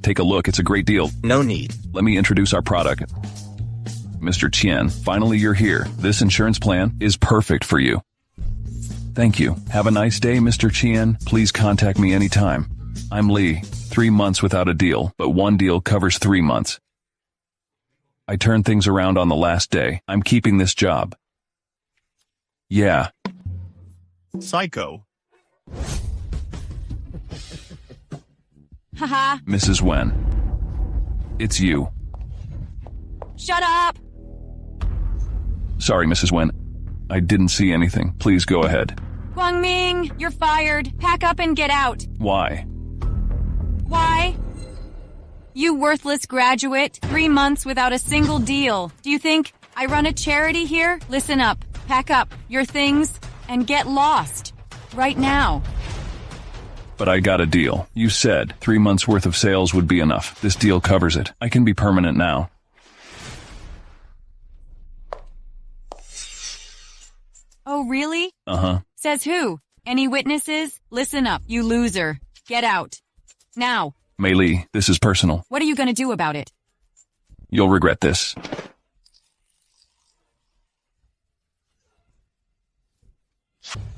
Take a look, it's a great deal. No need. Let me introduce our product. Mr. Chien, finally you're here. This insurance plan is perfect for you. Thank you. Have a nice day, Mr. Chien. Please contact me anytime. I'm Lee. 3 months without a deal, but one deal covers 3 months. I turned things around on the last day. I'm keeping this job. Yeah. Psycho. Haha. Mrs. Wen. It's you. Shut up! Sorry, Mrs. Wen. I didn't see anything. Please go ahead. Guangming, you're fired. Pack up and get out. Why? Why? You worthless graduate. 3 months without a single deal. Do you think I run a charity here? Listen up. Pack up your things and get lost. Right now. But I got a deal. You said 3 months worth of sales would be enough. This deal covers it. I can be permanent now. Oh, really? Uh-huh. Says who? Any witnesses? Listen up, you loser. Get out. Now. Mei Li, this is personal. What are you gonna do about it? You'll regret this.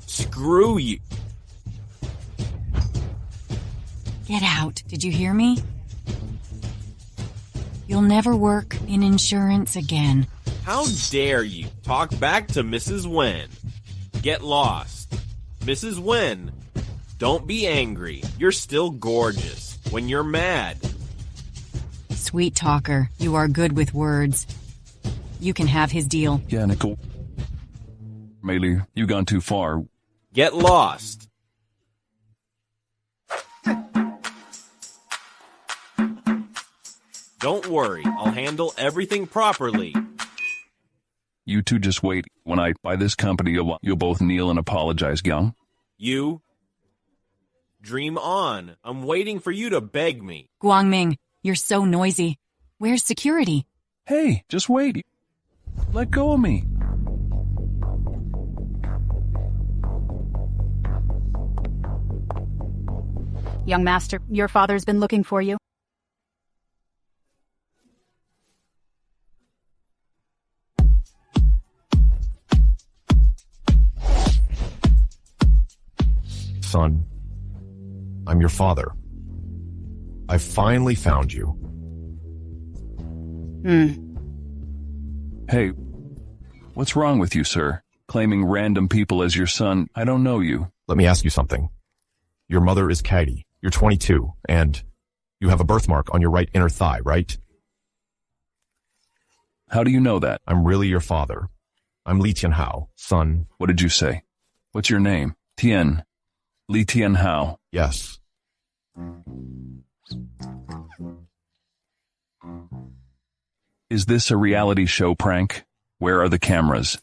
Screw you. Get out. Did you hear me? You'll never work in insurance again. How dare you talk back to Mrs. Wen? Get lost. Mrs. Wen, don't be angry. You're still gorgeous when you're mad. Sweet talker, you are good with words. You can have his deal. Yeah, Nicole. Mei Li, you gone too far. Get lost. Don't worry, I'll handle everything properly. You two just wait. When I buy this company, you'll both kneel and apologize, Gyung. You? Dream on. I'm waiting for you to beg me. Guangming, you're so noisy. Where's security? Hey, just wait. Let go of me. Young master, your father's been looking for you. Son, I'm your father. I finally found you. Hey, what's wrong with you, sir? Claiming random people as your son. I don't know you. Let me ask you something. Your mother is Katie. You're 22, and you have a birthmark on your right inner thigh, right? How do you know that? I'm really your father. I'm Li Tianhao, son. What did you say? What's your name? Tien. Li Tianhao. Yes. Is this a reality show prank? Where are the cameras?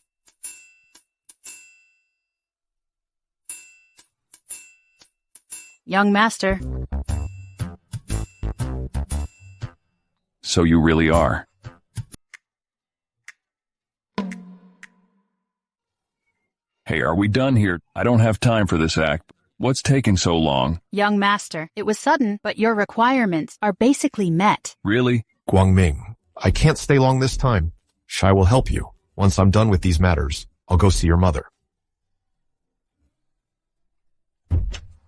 Young master. So you really are. Hey, are we done here? I don't have time for this act. What's taking so long? Young master, it was sudden, but your requirements are basically met. Really? Guangming, I can't stay long this time. Shai will help you. Once I'm done with these matters, I'll go see your mother.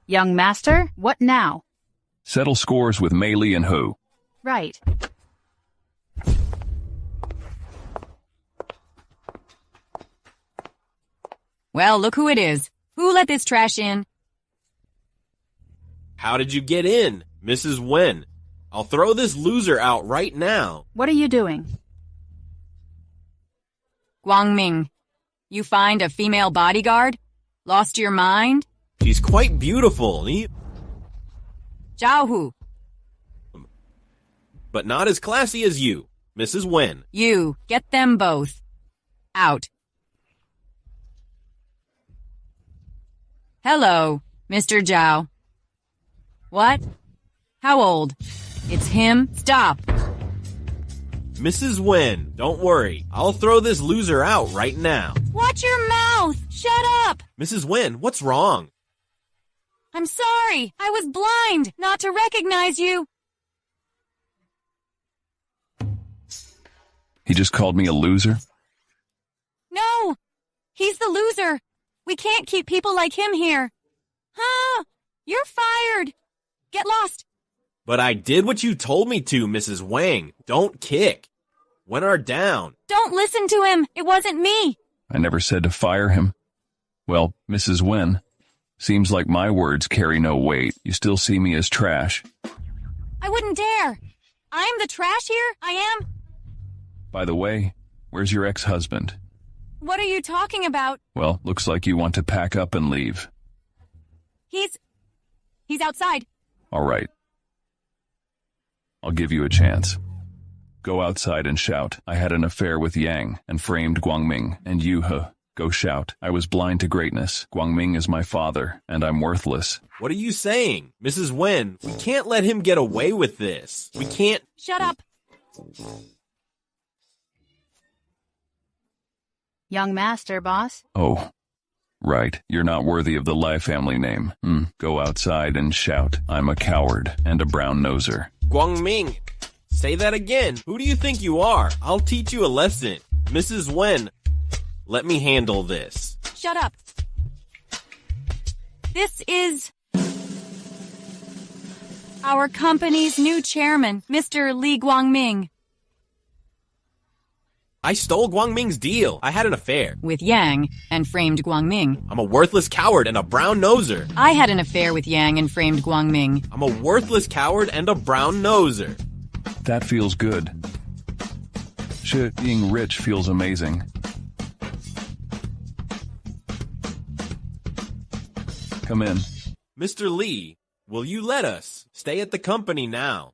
Young master, what now? Settle scores with Mei Li and Hu. Right. Well, look who it is. Who let this trash in? How did you get in, Mrs. Wen? I'll throw this loser out right now. What are you doing? Guangming, you find a female bodyguard? Lost your mind? She's quite beautiful, Zhao Hu, but not as classy as you, Mrs. Wen. you, get them both. Out. Hello, Mr. Zhao. What? How old? It's him? Stop. Mrs. Wen, don't worry. I'll throw this loser out right now. Watch your mouth! Shut up! Mrs. Wen, what's wrong? I'm sorry. I was blind not to recognize you. He just called me a loser? No! He's the loser! We can't keep people like him here. Huh? You're fired! Get lost! But I did what you told me to, Mrs. Wang. Don't kick. When are down. Don't listen to him! It wasn't me! I never said to fire him. Well, Mrs. Wen, seems like my words carry no weight. You still see me as trash. I wouldn't dare! I'm the trash here? I am? By the way, where's your ex-husband? What are you talking about? Well, looks like you want to pack up and leave. He's outside. All right. I'll give you a chance. Go outside and shout, I had an affair with Yang and framed Guangming, and you, go shout, I was blind to greatness. Guangming is my father, and I'm worthless. What are you saying? Mrs. Wen, we can't let him get away with this. We can't... Shut up! Young master, boss. Oh, right. You're not worthy of the Lai family name. Go outside and shout, I'm a coward and a brown-noser. Guangming, say that again. Who do you think you are? I'll teach you a lesson. Mrs. Wen, let me handle this. Shut up! This is our company's new chairman, Mr. Li Guangming. I stole Guangming's deal. I had an affair. With Yang and framed Guangming. I'm a worthless coward and a brown-noser. I had an affair with Yang and framed Guangming. I'm a worthless coward and a brown-noser. That feels good. Shit, being rich feels amazing. Come in. Mr. Li, will you let us stay at the company now?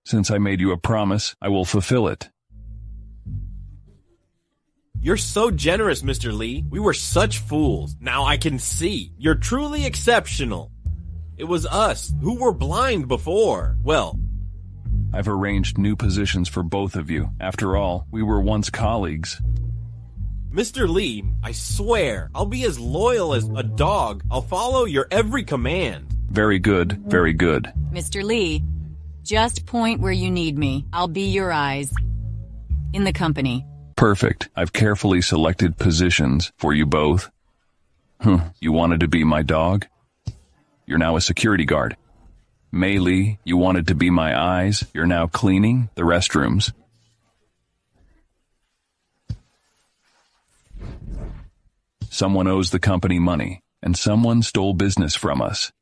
Since I made you a promise, I will fulfill it. You're so generous, Mr. Li. We were such fools. Now I can see. You're truly exceptional. It was us who were blind before. Well, I've arranged new positions for both of you. After all, we were once colleagues. Mr. Li, I swear, I'll be as loyal as a dog. I'll follow your every command. Very good, very good. Mr. Li, just point where you need me. I'll be your eyes. In the company. Perfect. I've carefully selected positions for you both. You wanted to be my dog? You're now a security guard. Mei Li, you wanted to be my eyes? You're now cleaning the restrooms. Someone owes the company money, and someone stole business from us.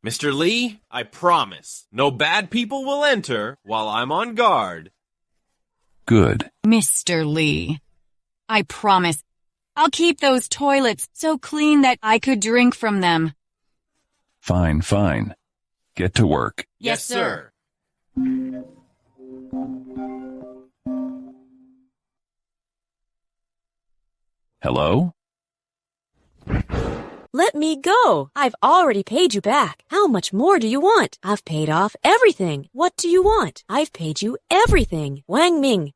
Mr. Li, I promise, no bad people will enter while I'm on guard. Good. Mr. Li, I promise, I'll keep those toilets so clean that I could drink from them. Fine, fine. Get to work. Yes, sir. Hello? Let me go. I've already paid you back. How much more do you want? I've paid off everything. What do you want? I've paid you everything. Wang Ming.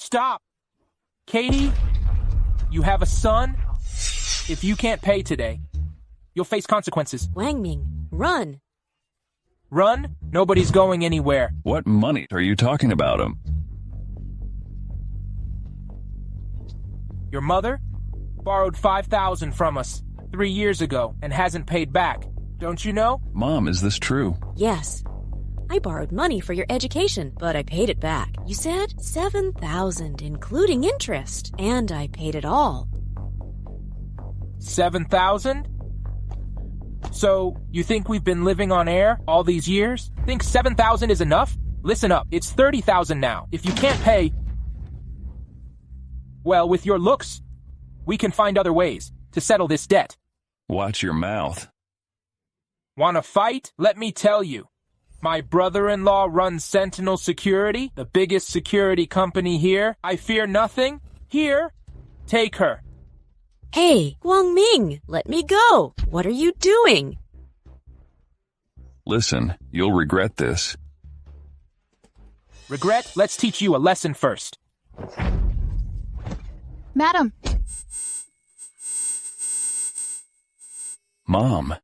Stop! Katie, you have a son? If you can't pay today, you'll face consequences. Wang Ming, run. Run? Nobody's going anywhere. What money are you talking about? Your mother borrowed $5,000 from us 3 years ago and hasn't paid back. Don't you know? Mom, is this true? Yes. I borrowed money for your education, but I paid it back. You said $7,000, including interest, and I paid it all. $7,000? So, you think we've been living on air all these years? Think $7,000 is enough? Listen up, it's $30,000 now. If you can't pay, well, with your looks, we can find other ways to settle this debt. Watch your mouth. Wanna fight? Let me tell you. My brother-in-law runs Sentinel Security, the biggest security company here. I fear nothing. Here, take her. Hey, Wang Ming, let me go. What are you doing? Listen, you'll regret this. Regret? Let's teach you a lesson first. Madam. Mom.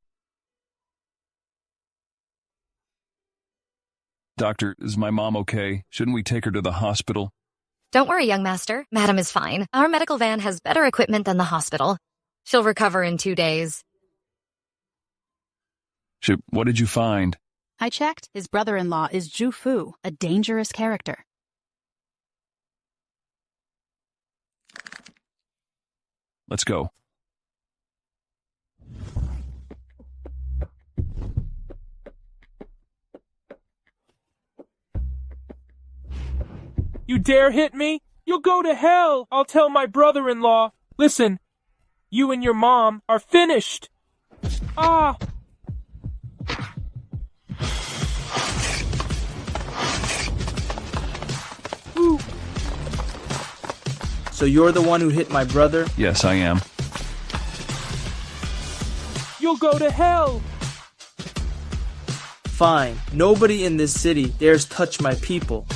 Doctor, is my mom okay? Shouldn't we take her to the hospital? Don't worry, young master. Madam is fine. Our medical van has better equipment than the hospital. She'll recover in 2 days. What did you find? I checked. His brother-in-law is Zhu Fu, a dangerous character. Let's go. You dare hit me? You'll go to hell. I'll tell my brother-in-law. Listen, you and your mom are finished. Ah! Ooh. So you're the one who hit my brother? Yes, I am. You'll go to hell. Fine. Nobody in this city dares touch my people.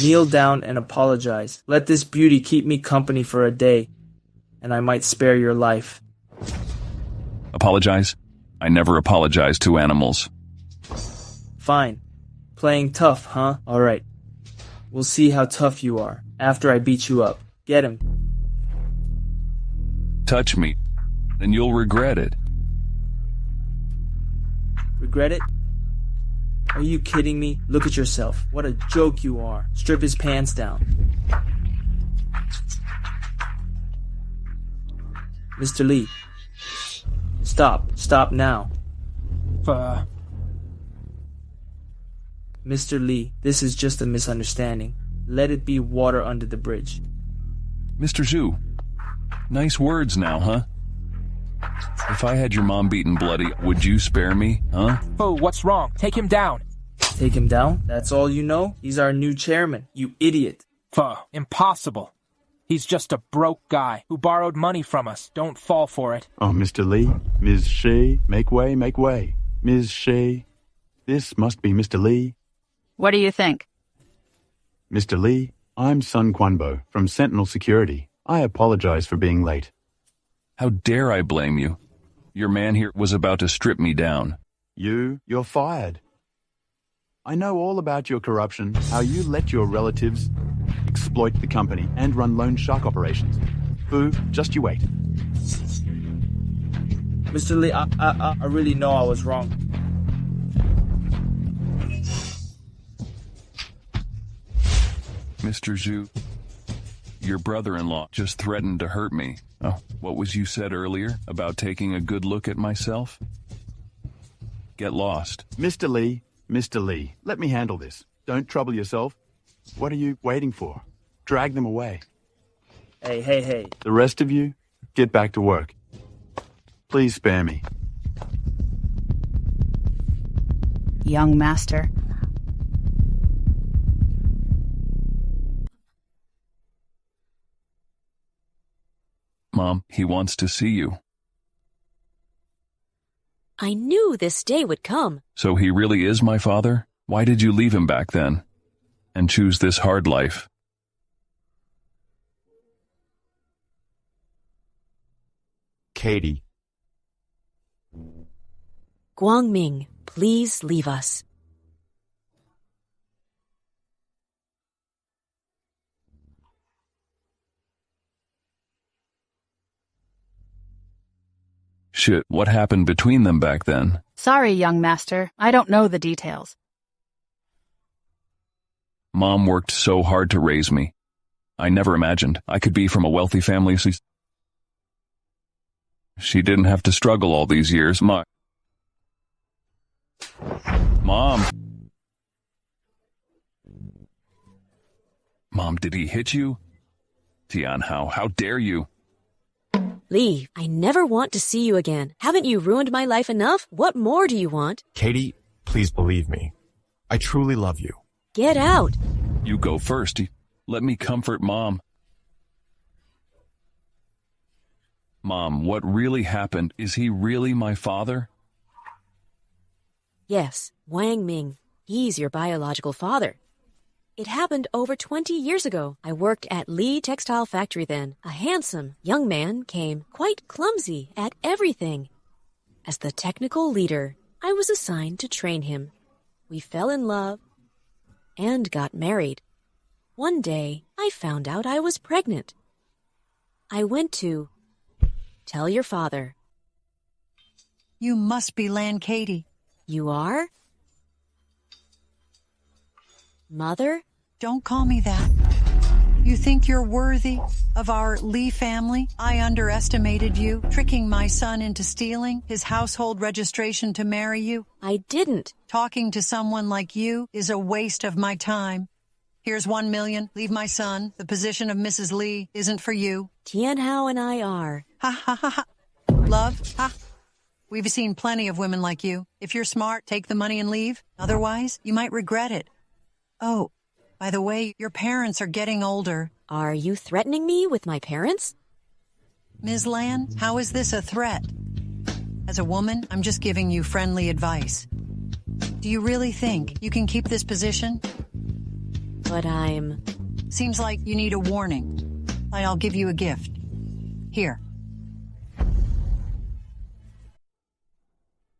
Kneel down and apologize. Let this beauty keep me company for a day, and I might spare your life. Apologize? I never apologize to animals. Fine. Playing tough, huh? Alright. We'll see how tough you are after I beat you up. Get him. Touch me, and you'll regret it. Regret it? Are you kidding me? Look at yourself. What a joke you are. Strip his pants down. Mr. Lee. Stop. Stop now. Mr. Lee, this is just a misunderstanding. Let it be water under the bridge. Mr. Zhu, nice words now, huh? If I had your mom beaten bloody, would you spare me, huh? Oh, what's wrong? Take him down. Take him down? That's all you know? He's our new chairman, you idiot. Impossible. He's just a broke guy who borrowed money from us. Don't fall for it. Oh, Mr. Lee, Ms. She, make way, make way. Ms. She, this must be Mr. Lee. What do you think? Mr. Lee, I'm Sun Quanbo from Sentinel Security. I apologize for being late. How dare I blame you? Your man here was about to strip me down. You're fired. I know all about your corruption, how you let your relatives exploit the company and run loan shark operations. Fu, just you wait. Mr. Lee, I really know I was wrong. Mr. Zhu, your brother-in-law just threatened to hurt me. Oh, what was you said earlier about taking a good look at myself? Get lost. Mr. Lee, let me handle this. Don't trouble yourself. What are you waiting for? Drag them away. Hey. The rest of you, get back to work. Please spare me. Young master. Mom, he wants to see you. I knew this day would come. So he really is my father? Why did you leave him back then? And choose this hard life? Katie. Guangming, please leave us. Shit, what happened between them back then? Sorry, young master. I don't know the details. Mom worked so hard to raise me. I never imagined I could be from a wealthy family. She didn't have to struggle all these years. Mom. Mom, did he hit you? Tian Hao, how dare you? Lee, I never want to see you again. Haven't you ruined my life enough? What more do you want? Katie, please believe me. I truly love you. Get out. You go first. Let me comfort Mom. Mom, what really happened? Is he really my father? Yes, Wang Ming. He's your biological father. It happened over 20 years ago. I worked at Lee Textile Factory then. A handsome young man came, quite clumsy at everything. As the technical leader, I was assigned to train him. We fell in love, and got married. One day, I found out I was pregnant. I went to tell your father. You must be Lan Katie. You are? Mother? Don't call me that. You think you're worthy of our Lee family? I underestimated you, tricking my son into stealing his household registration to marry you. I didn't. Talking to someone like you is a waste of my time. Here's 1 million. Leave my son. The position of Mrs. Lee isn't for you. Tianhao and I are. Ha ha ha ha. Love, ha. We've seen plenty of women like you. If you're smart, take the money and leave. Otherwise, you might regret it. Oh, by the way, your parents are getting older. Are you threatening me with my parents? Ms. Lan, how is this a threat? As a woman, I'm just giving you friendly advice. Do you really think you can keep this position? But I'm... Seems like you need a warning. I'll give you a gift. Here.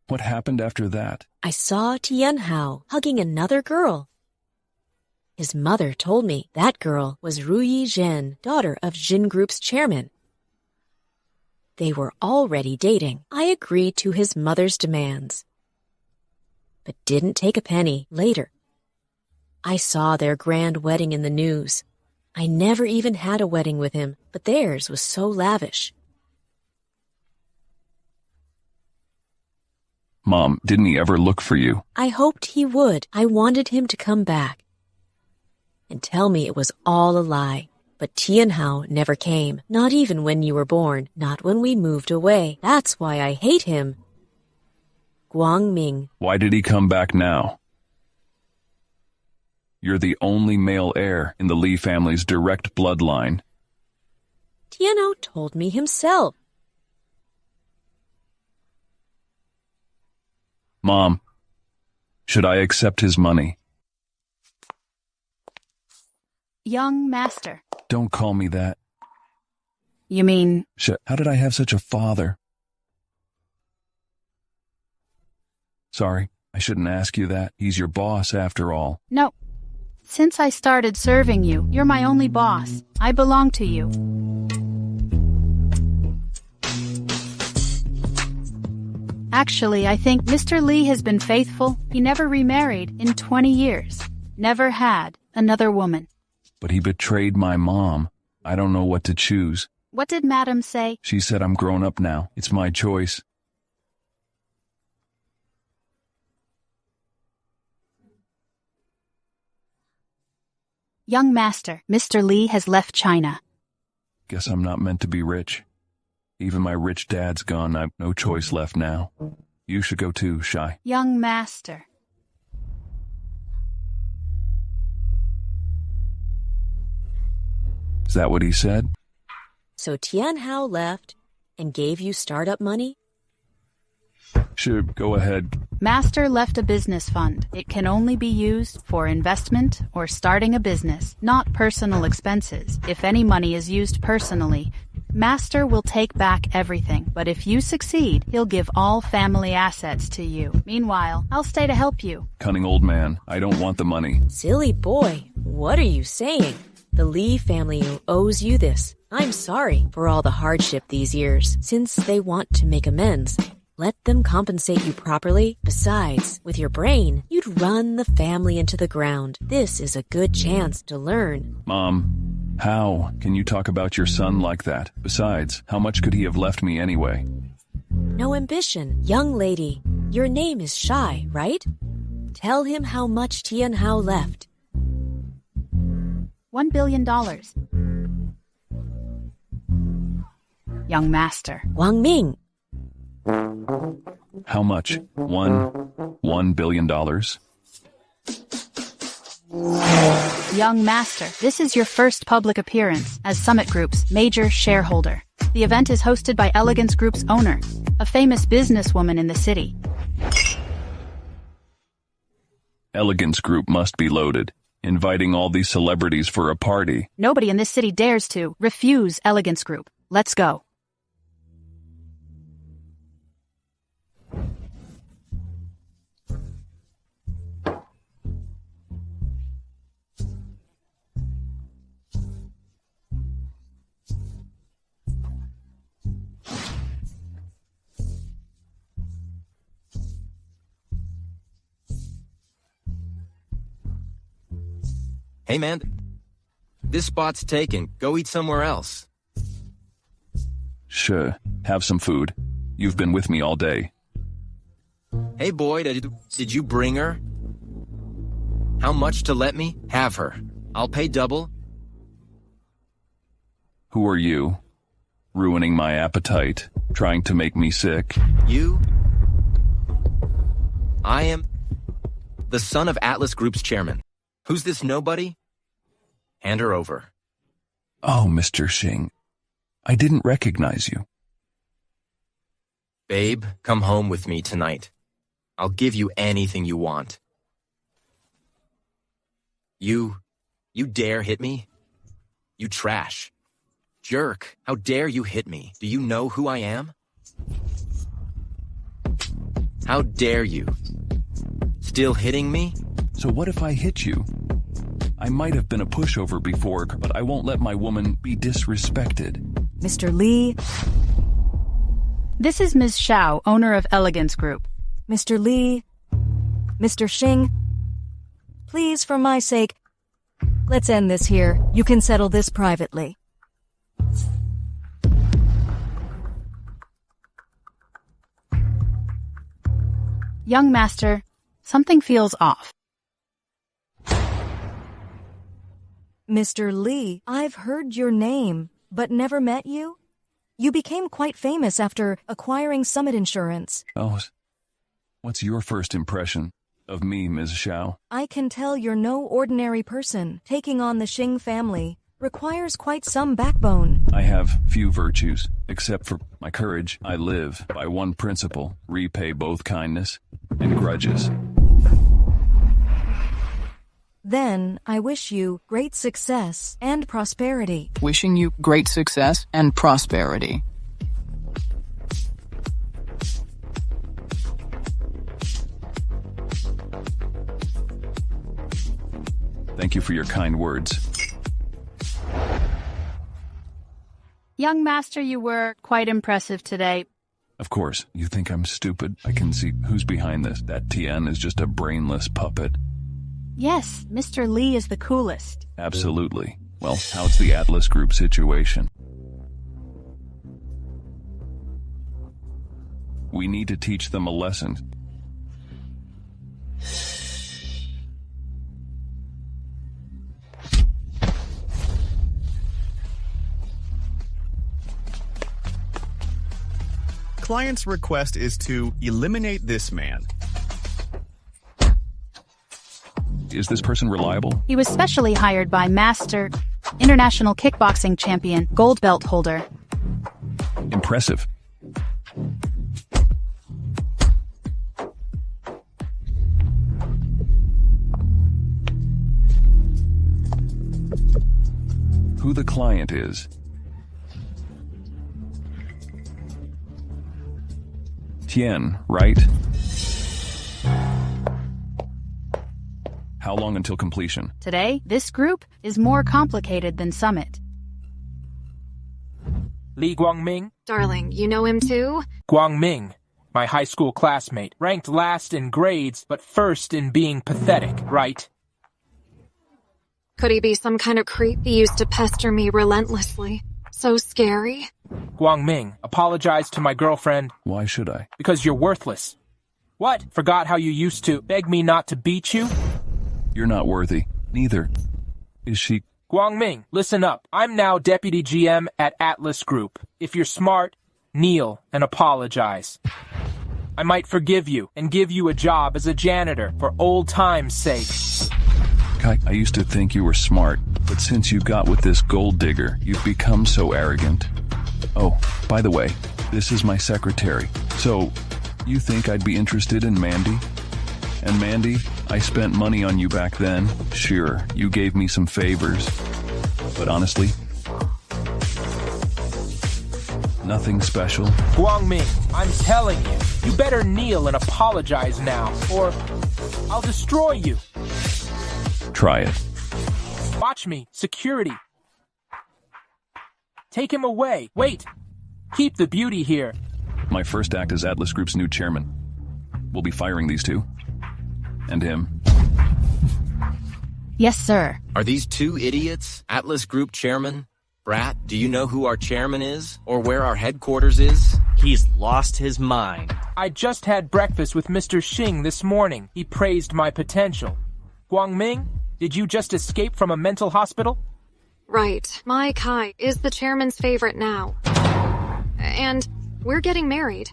What happened after that? I saw Tianhao hugging another girl. His mother told me that girl was Ruyi Zhen, daughter of Jin Group's chairman. They were already dating. I agreed to his mother's demands, but didn't take a penny later. I saw their grand wedding in the news. I never even had a wedding with him, but theirs was so lavish. Mom, didn't he ever look for you? I hoped he would. I wanted him to come back and tell me it was all a lie. But Tianhao never came, not even when you were born, not when we moved away. That's why I hate him. Guangming. Why did he come back now? You're the only male heir in the Li family's direct bloodline. Tianhao told me himself. Mom, should I accept his money? Young master. Don't call me that. You mean... How did I have such a father? Sorry, I shouldn't ask you that. He's your boss after all. No. Since I started serving you, you're my only boss. I belong to you. Actually, I think Mr. Lee has been faithful. He never remarried in 20 years. Never had another woman. But he betrayed my mom. I don't know what to choose. What did Madam say? She said I'm grown up now. It's my choice. Young master, Mr. Lee has left China. Guess I'm not meant to be rich. Even my rich dad's gone. I've no choice left now. You should go too, Shai. Young master. Is that what he said? So Tianhao left and gave you startup money? Sure, go ahead. Master left a business fund. It can only be used for investment or starting a business, not personal expenses. If any money is used personally, Master will take back everything. But if you succeed, he'll give all family assets to you. Meanwhile, I'll stay to help you. Cunning old man, I don't want the money. Silly boy, what are you saying? The Lee family owes you this. I'm sorry for all the hardship these years. Since they want to make amends, let them compensate you properly. Besides, with your brain, you'd run the family into the ground. This is a good chance to learn. Mom, how can you talk about your son like that? Besides, how much could he have left me anyway? No ambition. Young lady, your name is Shai, right? Tell him how much Tianhao left. $1 billion. Young master. Wang Ming. How much? $1 billion? Young master, this is your first public appearance as Summit Group's major shareholder. The event is hosted by Elegance Group's owner, a famous businesswoman in the city. Elegance Group must be loaded. Inviting all these celebrities for a party. Nobody in this city dares to refuse Elegance Group. Let's go. Hey man, this spot's taken. Go eat somewhere else. Sure, have some food. You've been with me all day. Hey boy, did you bring her? How much to let me have her? I'll pay double. Who are you? Ruining my appetite, trying to make me sick. You? I am the son of Atlas Group's chairman. Who's this nobody? Hand her over. Oh, Mr. Xing, I didn't recognize you. Babe, come home with me tonight. I'll give you anything you want. You dare hit me? You trash. Jerk, how dare you hit me? Do you know who I am? How dare you? Still hitting me? So what if I hit you? I might have been a pushover before, but I won't let my woman be disrespected. Mr. Lee, This is Ms. Xiao, owner of Elegance Group. Mr. Lee, Mr. Xing, please, for my sake, let's end this here. You can settle this privately. Young master, something feels off. Mr. Lee, I've heard your name, but never met you. You became quite famous after acquiring Summit Insurance. Oh, what's your first impression of me, Ms. Xiao? I can tell you're no ordinary person. Taking on the Xing family requires quite some backbone. I have few virtues, except for my courage. I live by one principle: repay both kindness and grudges. Then I wish you great success and prosperity. Wishing you great success and prosperity. Thank you for your kind words. Young master, you were quite impressive today. Of course, you think I'm stupid. I can see who's behind this. That Tian is just a brainless puppet. Yes, Mr. Lee is the coolest. Absolutely. Well, how's the Atlas Group situation? We need to teach them a lesson. Client's request is to eliminate this man. Is this person reliable? He was specially hired by Master, international kickboxing champion, gold belt holder. Impressive. Who the client is? Tian, right? How long until completion? Today, this group is more complicated than Summit. Li Guangming? Darling, you know him too? Guangming, my high school classmate. Ranked last in grades, but first in being pathetic, right? Could he be some kind of creep? He used to pester me relentlessly. So scary. Guangming, apologize to my girlfriend. Why should I? Because you're worthless. What? Forgot how you used to beg me not to beat you? You're not worthy. Neither is she. Guangming, listen up. I'm now deputy GM at Atlas Group. If you're smart, kneel and apologize. I might forgive you and give you a job as a janitor for old time's sake. Kai, I used to think you were smart, but since you got with this gold digger, you've become so arrogant. Oh, by the way, this is my secretary. So, you think I'd be interested in Mandy? And Mandy, I spent money on you back then. Sure, you gave me some favors. But honestly, nothing special. Guangming, I'm telling you, you better kneel and apologize now, or I'll destroy you. Try it. Watch me. Security. Take him away. Wait. Keep the beauty here. My first act as Atlas Group's new chairman. We'll be firing these two. And him. Yes, sir. Are these two idiots Atlas Group chairman? Brat, do you know who our chairman is? Or where our headquarters is? He's lost his mind. I just had breakfast with Mr. Xing this morning. He praised my potential. Guangming, did you just escape from a mental hospital? Right. My Kai is the chairman's favorite now. And we're getting married.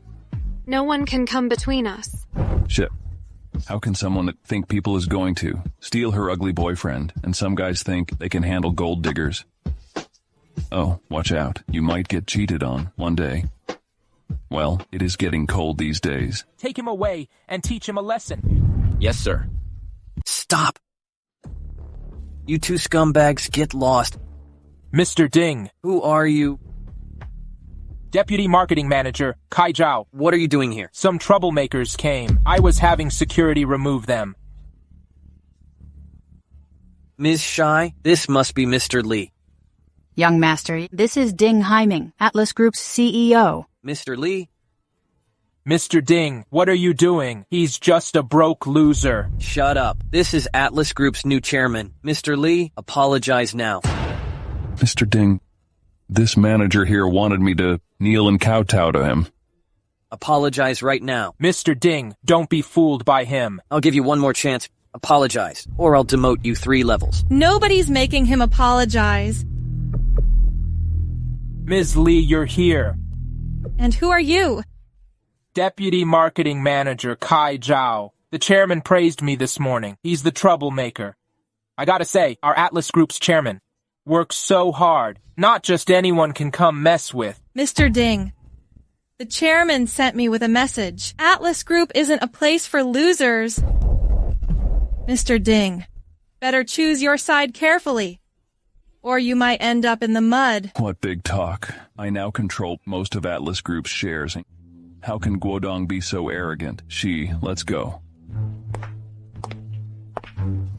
No one can come between us. Shit. How can someone think people is going to steal her ugly boyfriend, and some guys think they can handle gold diggers? Oh, watch out. You might get cheated on one day. Well, it is getting cold these days. Take him away and teach him a lesson. Yes, sir. Stop. You two scumbags, get lost. Mr. Ding. Who are you? Deputy Marketing Manager, Kai Zhao. What are you doing here? Some troublemakers came. I was having security remove them. Ms. Shai, this must be Mr. Li. Young master, this is Ding Haiming, Atlas Group's CEO. Mr. Li? Mr. Ding, what are you doing? He's just a broke loser. Shut up. This is Atlas Group's new chairman. Mr. Li, apologize now. Mr. Ding, this manager here wanted me to kneel and kowtow to him. Apologize right now. Mr. Ding, don't be fooled by him. I'll give you one more chance. Apologize, or I'll demote you 3 levels. Nobody's making him apologize. Ms. Li, you're here. And who are you? Deputy Marketing Manager Kai Zhao. The chairman praised me this morning. He's the troublemaker. I gotta say, our Atlas Group's chairman works so hard. Not just anyone can come mess with. Mr. Ding, the chairman sent me with a message. Atlas Group isn't a place for losers. Mr. Ding, better choose your side carefully, or you might end up in the mud. What big talk. I now control most of Atlas Group's shares. How can Guodong be so arrogant? Let's go.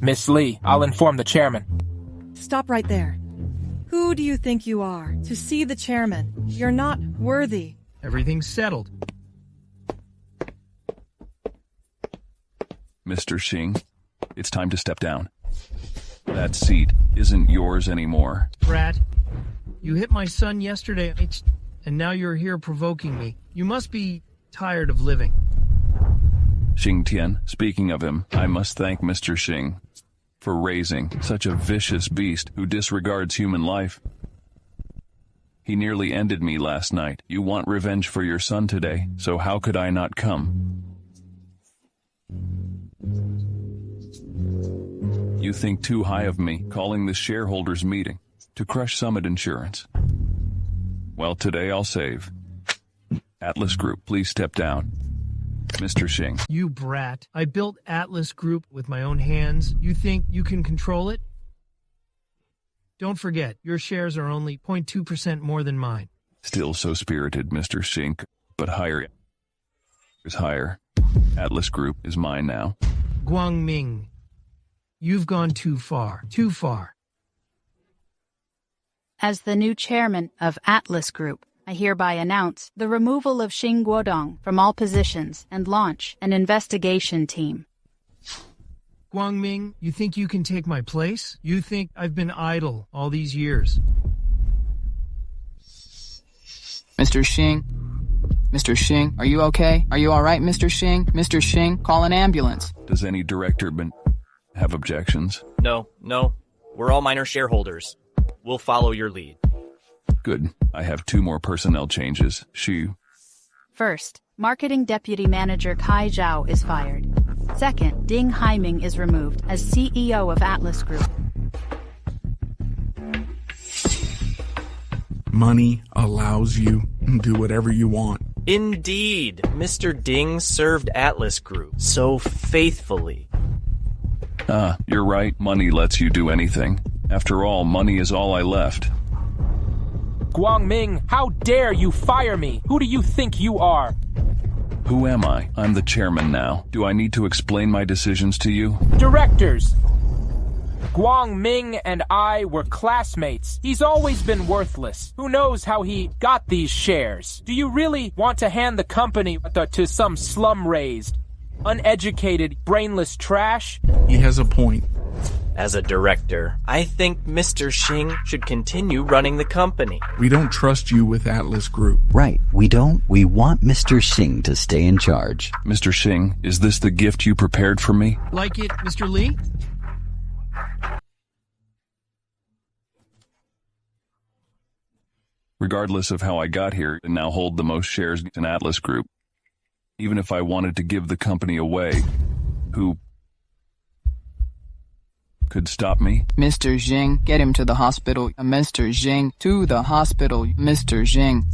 Miss Li, I'll inform the chairman. Stop right there. Who do you think you are to see the chairman? You're not worthy. Everything's settled. Mr. Xing, it's time to step down. That seat isn't yours anymore. Brat, you hit my son yesterday, and now you're here provoking me. You must be tired of living. Xing Tian, speaking of him, I must thank Mr. Xing for raising such a vicious beast who disregards human life. He nearly ended me last night. You want revenge for your son today, so how could I not come? You think too high of me, calling this shareholders meeting to crush Summit Insurance. Well, today I'll save. Atlas Group, please step down. Mr. Xing. You brat. I built Atlas Group with my own hands. You think you can control it? Don't forget, your shares are only 0.2% more than mine. Still so spirited, Mr. Xing, but higher is higher. Atlas Group is mine now. Guangming, you've gone too far. Too far. As the new chairman of Atlas Group, I hereby announce the removal of Xing Guodong from all positions and launch an investigation team. Guangming, you think you can take my place? You think I've been idle all these years? Mr. Xing? Mr. Xing, are you okay? Are you alright, Mr. Xing? Mr. Xing, call an ambulance. Does any director have objections? No. We're all minor shareholders. We'll follow your lead. Good. I have 2 more personnel changes. First, Marketing Deputy Manager Kai Zhao is fired. Second, Ding Haiming is removed as CEO of Atlas Group. Money allows you to do whatever you want. Indeed, Mr. Ding served Atlas Group so faithfully. You're right. Money lets you do anything. After all, money is all I left. Guangming, how dare you fire me? Who do you think you are? Who am I? I'm the chairman now. Do I need to explain my decisions to you? Directors! Guangming and I were classmates. He's always been worthless. Who knows how he got these shares? Do you really want to hand the company to some slum-raised, uneducated, brainless trash? He has a point. As a director, I think Mr. Xing should continue running the company. We don't trust you with Atlas Group. Right, we don't. We want Mr. Xing to stay in charge. Mr. Xing, is this the gift you prepared for me? Like it, Mr. Lee? Regardless of how I got here, I now hold the most shares in Atlas Group. Even if I wanted to give the company away, who could stop me? Mr. Xing, get him to the hospital. Mr. Xing, to the hospital. Mr. Xing.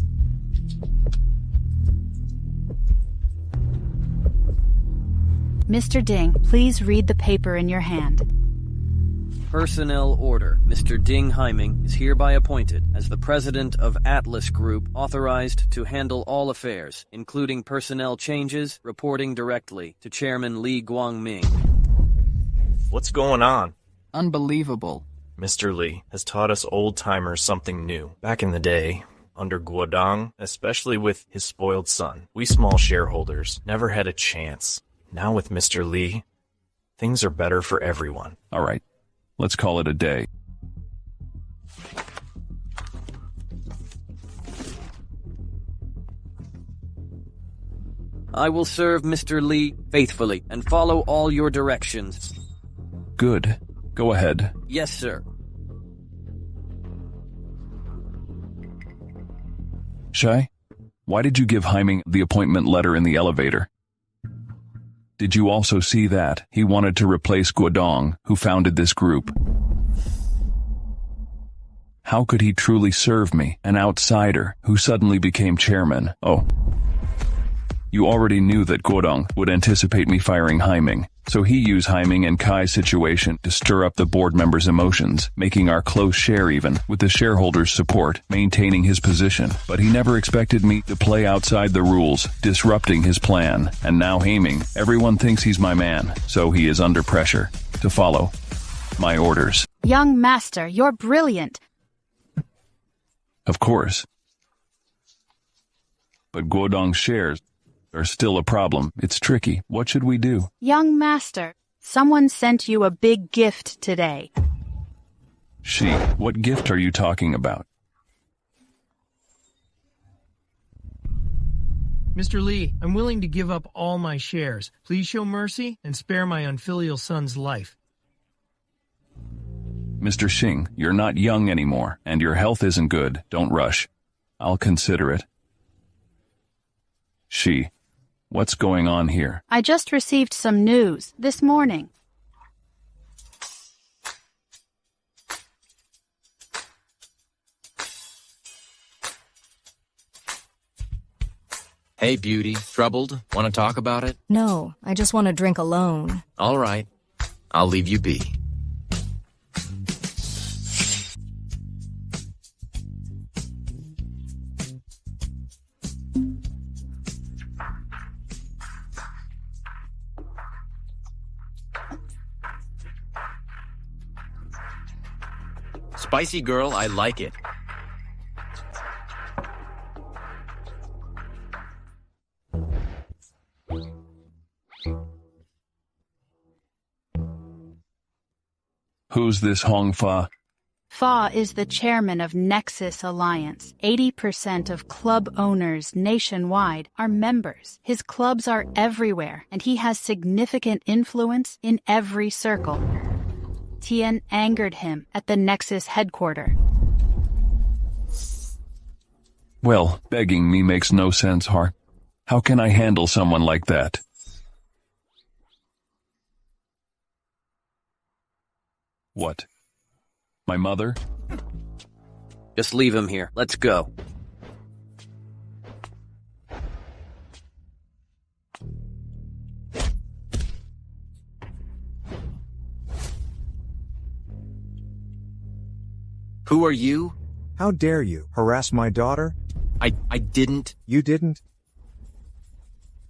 Mr. Ding, please read the paper in your hand. Personnel order. Mr. Ding Heiming is hereby appointed as the president of Atlas Group, authorized to handle all affairs, including personnel changes, reporting directly to Chairman Li Guangming. What's going on? Unbelievable. Mr. Li has taught us old-timers something new. Back in the day, under Guodong, especially with his spoiled son, we small shareholders never had a chance. Now with Mr. Li, things are better for everyone. All right. Let's call it a day. I will serve Mr. Li faithfully and follow all your directions. Good. Go ahead. Yes, sir. Shai, why did you give Heiming the appointment letter in the elevator? Did you also see that? He wanted to replace Guodong, who founded this group. How could he truly serve me, an outsider, who suddenly became chairman? Oh. You already knew that Guodong would anticipate me firing Heiming, so he used Heiming and Kai's situation to stir up the board members' emotions, making our close share even, with the shareholders' support, maintaining his position. But he never expected me to play outside the rules, disrupting his plan. And now Heiming, everyone thinks he's my man, so he is under pressure to follow my orders. Young master, you're brilliant. Of course. But Guodong's shares are still a problem. It's tricky. What should we do? Young master, someone sent you a big gift today. What gift are you talking about? Mr. Lee, I'm willing to give up all my shares. Please show mercy and spare my unfilial son's life. Mr. Xing, you're not young anymore, and your health isn't good. Don't rush. I'll consider it. What's going on here? I just received some news this morning. Hey, beauty. Troubled? Want to talk about it? No, I just want to drink alone. All right. I'll leave you be. Spicy girl, I like it. Who's this Hong Fa? Fa is the chairman of Nexus Alliance. 80% of club owners nationwide are members. His clubs are everywhere, and he has significant influence in every circle. Tian angered him at the Nexus headquarters. Well, begging me makes no sense, Hart. How can I handle someone like that? What? My mother? Just leave him here. Let's go. Who are you? How dare you harass my daughter? I didn't. You didn't?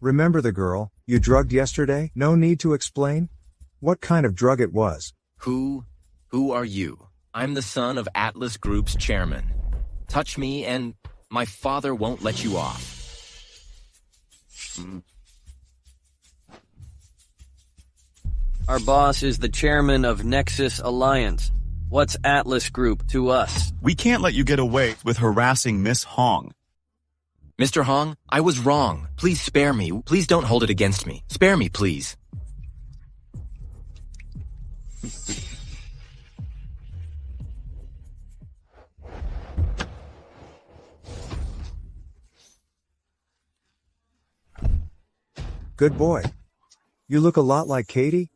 Remember the girl you drugged yesterday? No need to explain? What kind of drug it was? Who are you? I'm the son of Atlas Group's chairman. Touch me and my father won't let you off. Our boss is the chairman of Nexus Alliance. What's Atlas Group to us? We can't let you get away with harassing Miss Hong. Mr. Hong, I was wrong. Please spare me. Please don't hold it against me. Spare me, please. Good boy. You look a lot like Katie.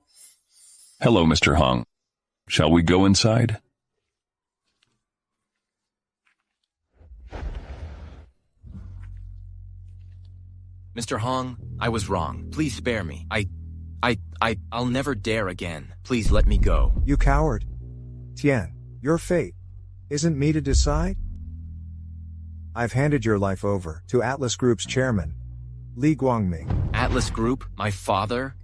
Hello, Mr. Hong. Shall we go inside? Mr. Hong, I was wrong. Please spare me. I'll never dare again. Please let me go. You coward. Tian, your fate isn't me to decide. I've handed your life over to Atlas Group's chairman, Li Guangming. Atlas Group? My father?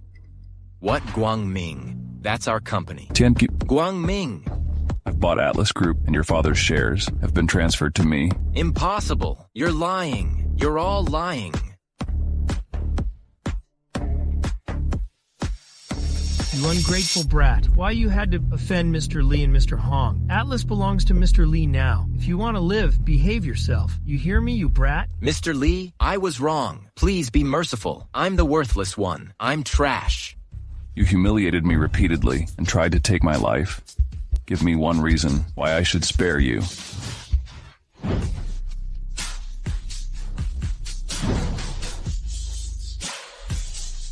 What Guangming? That's our company. Tian, Guangming. I've bought Atlas Group, and your father's shares have been transferred to me. Impossible. You're lying. You're all lying. You ungrateful brat. Why you had to offend Mr. Li and Mr. Hong? Atlas belongs to Mr. Li now. If you want to live, behave yourself. You hear me, you brat? Mr. Li, I was wrong. Please be merciful. I'm the worthless one. I'm trash. You humiliated me repeatedly and tried to take my life. Give me one reason why I should spare you.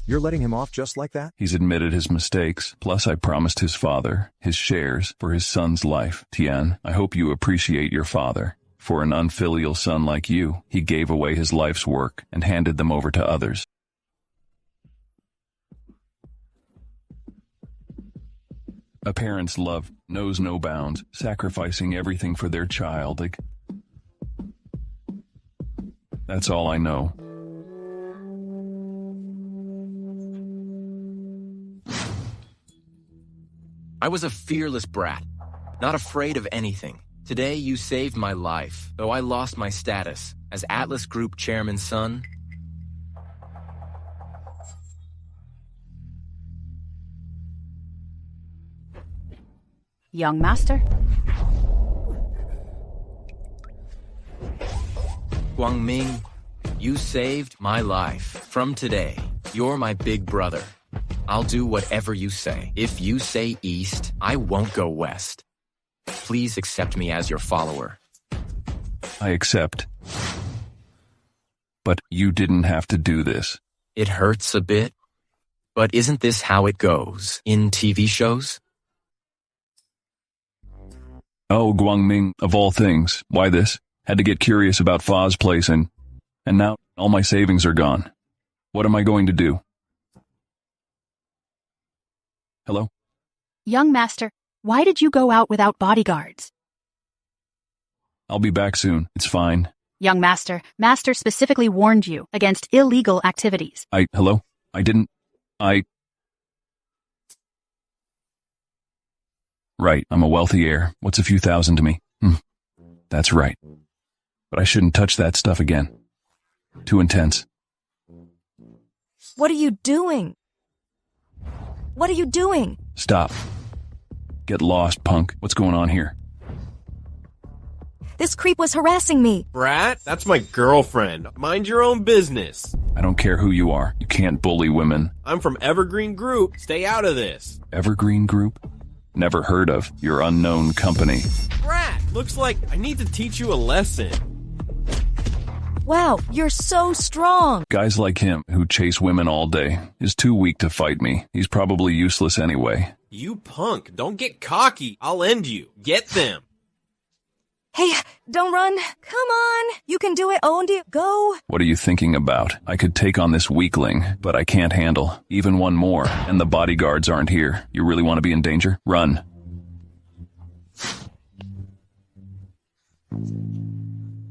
You're letting him off just like that? He's admitted his mistakes, plus I promised his father his shares for his son's life. Tian, I hope you appreciate your father. For an unfilial son like you, he gave away his life's work and handed them over to others. A parent's love knows no bounds, sacrificing everything for their child. That's all I know. I was a fearless brat, not afraid of anything. Today you saved my life, though I lost my status as Atlas Group chairman's son. Young master? Guangming, you saved my life. From today, you're my big brother. I'll do whatever you say. If you say east, I won't go west. Please accept me as your follower. I accept. But you didn't have to do this. It hurts a bit, but isn't this how it goes in TV shows? Oh, Guangming, of all things, why this? Had to get curious about Fa's place and now all my savings are gone. What am I going to do? Hello? Young master, why did you go out without bodyguards? I'll be back soon. It's fine. Young master, master specifically warned you against illegal activities. Hello? Right, I'm a wealthy heir. What's a few thousand to me? That's right. But I shouldn't touch that stuff again. Too intense. What are you doing? What are you doing? Stop. Get lost, punk. What's going on here? This creep was harassing me. Brat, that's my girlfriend. Mind your own business. I don't care who you are. You can't bully women. I'm from Evergreen Group. Stay out of this. Evergreen Group? Never heard of. Your unknown company. Brat, looks like I need to teach you a lesson. Wow, you're so strong. Guys like him, who chase women all day, is too weak to fight me. He's probably useless anyway. You punk, don't get cocky. I'll end you. Get them. Hey, don't run. Come on. You can do it, Ondi. Go. What are you thinking about? I could take on this weakling, but I can't handle even one more, and the bodyguards aren't here. You really want to be in danger? Run.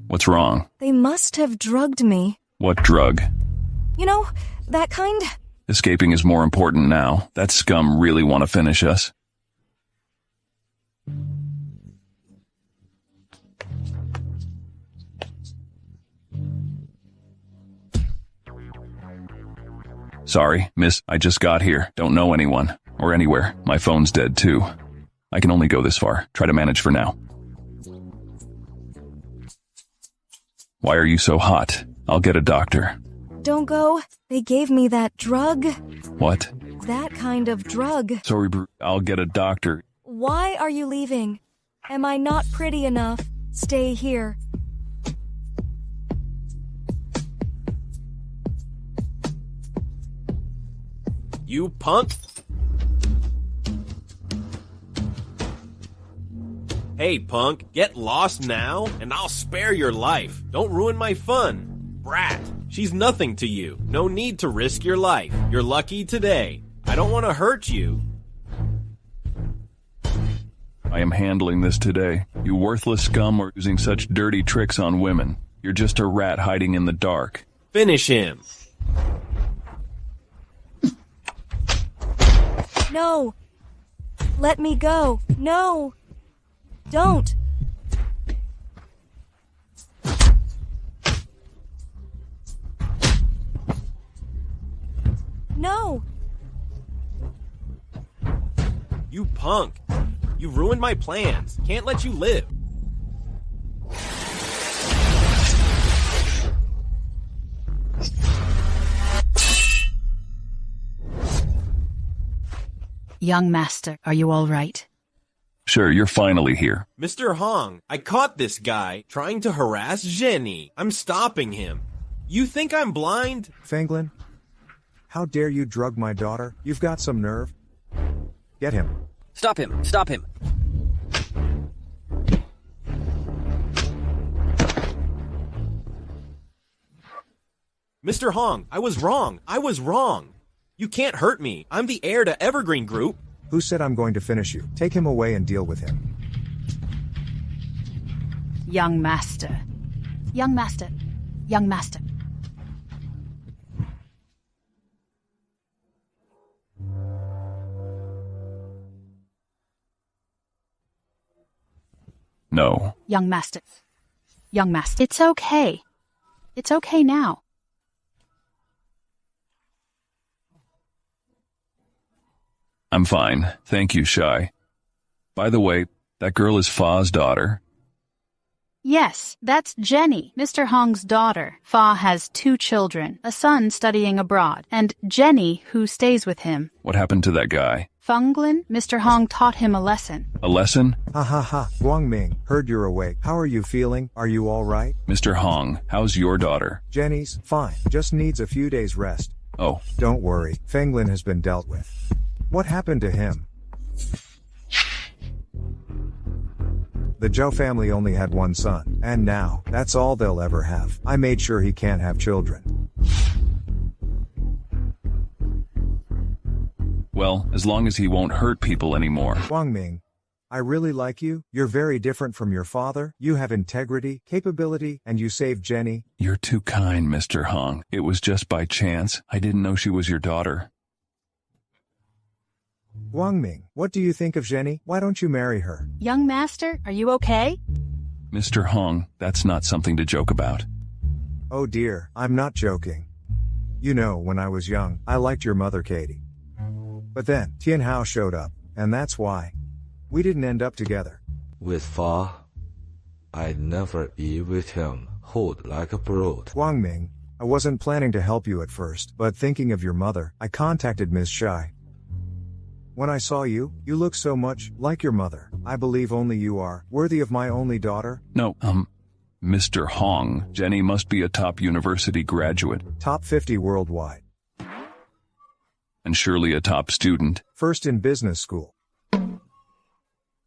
What's wrong? They must have drugged me. What drug? You know, that kind. Escaping is more important now. That scum really want to finish us. Sorry, miss, I just got here. Don't know anyone. Or anywhere. My phone's dead too. I can only go this far. Try to manage for now. Why are you so hot? I'll get a doctor. Don't go. They gave me that drug. What? That kind of drug. Sorry, I'll get a doctor. Why are you leaving? Am I not pretty enough? Stay here. You punk! Hey, punk, get lost now, and I'll spare your life. Don't ruin my fun. Brat, she's nothing to you. No need to risk your life. You're lucky today. I don't want to hurt you. I am handling this today. You worthless scum are using such dirty tricks on women. You're just a rat hiding in the dark. Finish him. No. Let me go. No. Don't. No. You punk. You ruined my plans. Can't let you live. Young master, are you all right? Sure, you're finally here. Mr. Hong, I caught this guy trying to harass Jenny. I'm stopping him. You think I'm blind? Fanglin, how dare you drug my daughter? You've got some nerve. Get him. Stop him! Stop him! Mr. Hong, I was wrong. I was wrong. You can't hurt me. I'm the heir to Evergreen Group. Who said I'm going to finish you? Take him away and deal with him. Young master. Young master. Young master. No. Young master. Young master. It's okay. It's okay now. I'm fine. Thank you, Shy. By the way, that girl is Fa's daughter. Yes, that's Jenny, Mr. Hong's daughter. Fa has 2 children, a son studying abroad, and Jenny, who stays with him. What happened to that guy? Funglin, Mr. Hong taught him a lesson. A lesson? Ha ha ha. Guangming, heard you're awake. How are you feeling? Are you all right? Mr. Hong, how's your daughter? Jenny's fine. Just needs a few days rest. Oh. Don't worry. Fanglin has been dealt with. What happened to him? The Zhou family only had 1 son, and now, that's all they'll ever have. I made sure he can't have children. Well, as long as he won't hurt people anymore. Guangming, I really like you. You're very different from your father. You have integrity, capability, and you saved Jenny. You're too kind, Mr. Hong. It was just by chance. I didn't know she was your daughter. Guangming, what do you think of Jenny? Why don't you marry her? Young master, are you okay? Mr. Hong, that's not something to joke about. Oh dear, I'm not joking. You know, when I was young, I liked your mother, Katie. But then, Tian Hao showed up, and that's why. We didn't end up together. With Fa, I'd never eat with him, hold like a brood. Guangming, I wasn't planning to help you at first, but thinking of your mother, I contacted Ms. Shai. When I saw you, you look so much like your mother. I believe only you are worthy of my only daughter. No, Mr. Hong, Jenny must be a top university graduate. Top 50 worldwide. And surely a top student. First in business school.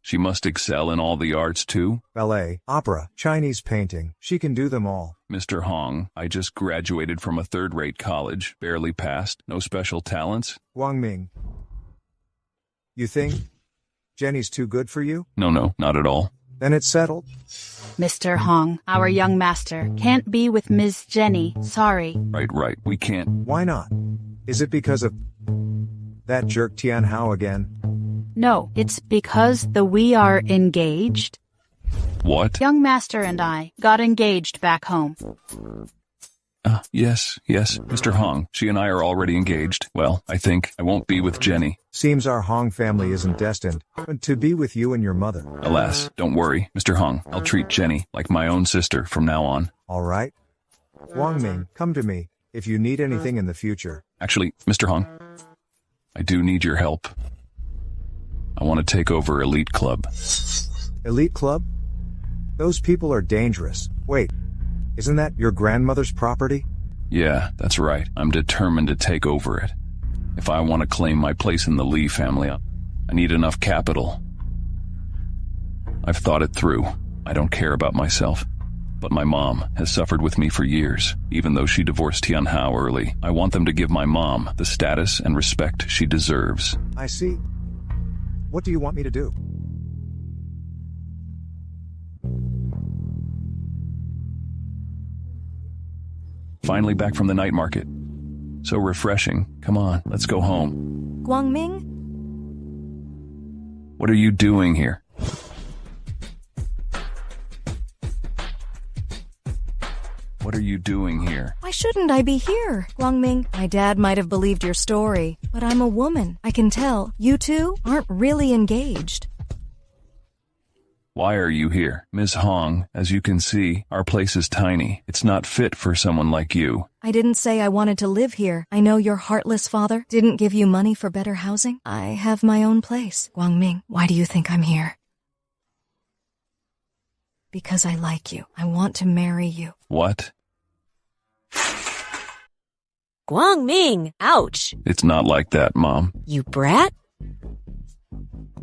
She must excel in all the arts too. Ballet, opera, Chinese painting, she can do them all. Mr. Hong, I just graduated from a third-rate college, barely passed, no special talents. Guangming, you think Jenny's too good for you? No, not at all. Then it's settled. Mr. Hong, our young master, can't be with Ms. Jenny. Sorry. Right. We can't. Why not? Is it because of that jerk Tian Hao again? No, it's because we are engaged. What? Young master and I got engaged back home. Yes, Mr. Hong. She and I are already engaged. Well, I think I won't be with Jenny. Seems our Hong family isn't destined to be with you and your mother. Alas, don't worry, Mr. Hong. I'll treat Jenny like my own sister from now on. All right. Guangming, come to me if you need anything in the future. Actually, Mr. Hong, I do need your help. I want to take over Elite Club. Elite Club? Those people are dangerous. Wait, isn't that your grandmother's property? Yeah, that's right. I'm determined to take over it. If I want to claim my place in the Lee family, I need enough capital. I've thought it through. I don't care about myself. But my mom has suffered with me for years, even though she divorced Tian Hao early. I want them to give my mom the status and respect she deserves. I see. What do you want me to do? Finally back from the night market. So refreshing. Come on, let's go home. Guangming? What are you doing here? What are you doing here? Why shouldn't I be here? Guangming, my dad might have believed your story, but I'm a woman. I can tell. You two aren't really engaged. Why are you here? Ms. Hong, as you can see, our place is tiny. It's not fit for someone like you. I didn't say I wanted to live here. I know your heartless father didn't give you money for better housing. I have my own place. Guangming, why do you think I'm here? Because I like you. I want to marry you. What? Guangming, ouch. It's not like that, Mom. You brat.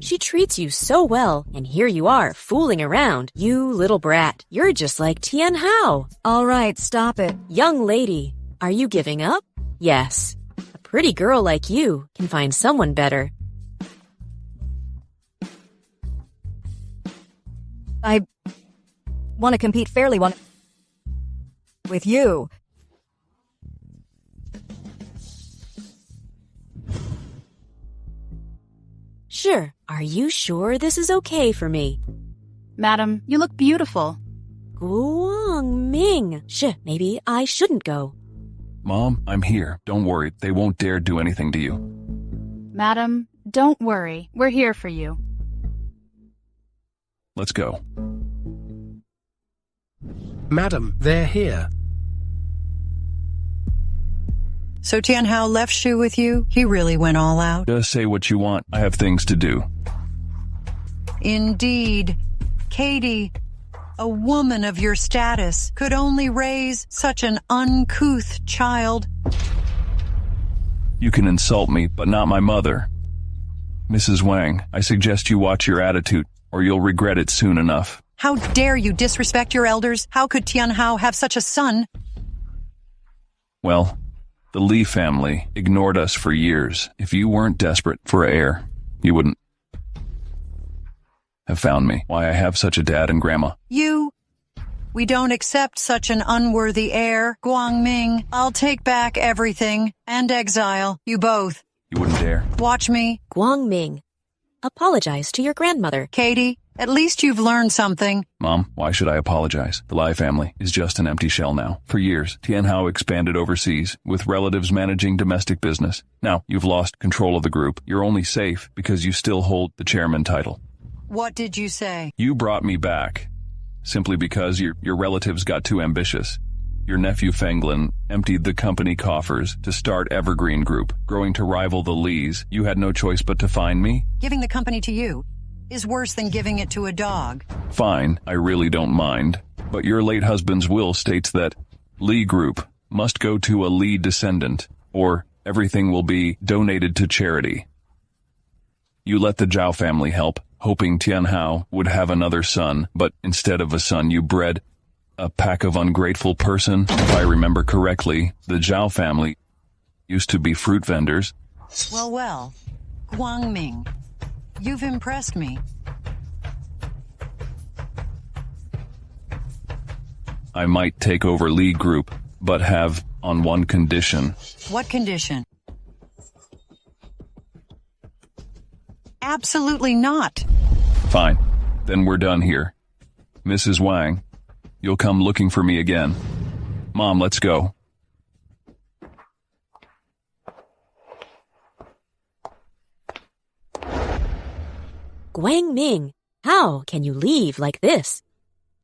She treats you so well, and here you are, fooling around. You little brat. You're just like Tian Hao. All right, stop it. Young lady, are you giving up? Yes. A pretty girl like you can find someone better. I want to compete fairly with you. Sure. Are you sure this is okay for me? Madam, you look beautiful. Guangming. Maybe I shouldn't go. Mom, I'm here. Don't worry. They won't dare do anything to you. Madam, don't worry. We're here for you. Let's go. Madam, they're here. So Tian Hao left Shu with you? He really went all out? Just say what you want. I have things to do. Indeed. Katie, a woman of your status, could only raise such an uncouth child. You can insult me, but not my mother. Mrs. Wang, I suggest you watch your attitude, or you'll regret it soon enough. How dare you disrespect your elders? How could Tian Hao have such a son? Well, the Li family ignored us for years. If you weren't desperate for an heir, you wouldn't have found me. Why I have such a dad and grandma. We don't accept such an unworthy heir. Guangming, I'll take back everything and exile you both. You wouldn't dare. Watch me. Guangming, apologize to your grandmother. Katie, at least you've learned something. Mom, why should I apologize? The Lai family is just an empty shell now. For years, Tian Hao expanded overseas, with relatives managing domestic business. Now, you've lost control of the group. You're only safe because you still hold the chairman title. What did you say? You brought me back, simply because your relatives got too ambitious. Your nephew Fenglin emptied the company coffers to start Evergreen Group, growing to rival the Lees. You had no choice but to find me? Giving the company to you is worse than giving it to a dog. Fine, I really don't mind. But your late husband's will states that Lee Group must go to a Lee descendant, or everything will be donated to charity. You let the Zhao family help, hoping Tian Hao would have another son, but instead of a son you bred a pack of ungrateful person. If I remember correctly, the Zhao family used to be fruit vendors. Well, Guangming, you've impressed me. I might take over Lee Group, but have on one condition. What condition? Absolutely not. Fine. Then we're done here. Mrs. Wang, you'll come looking for me again. Mom, let's go. Guang Ming, how can you leave like this?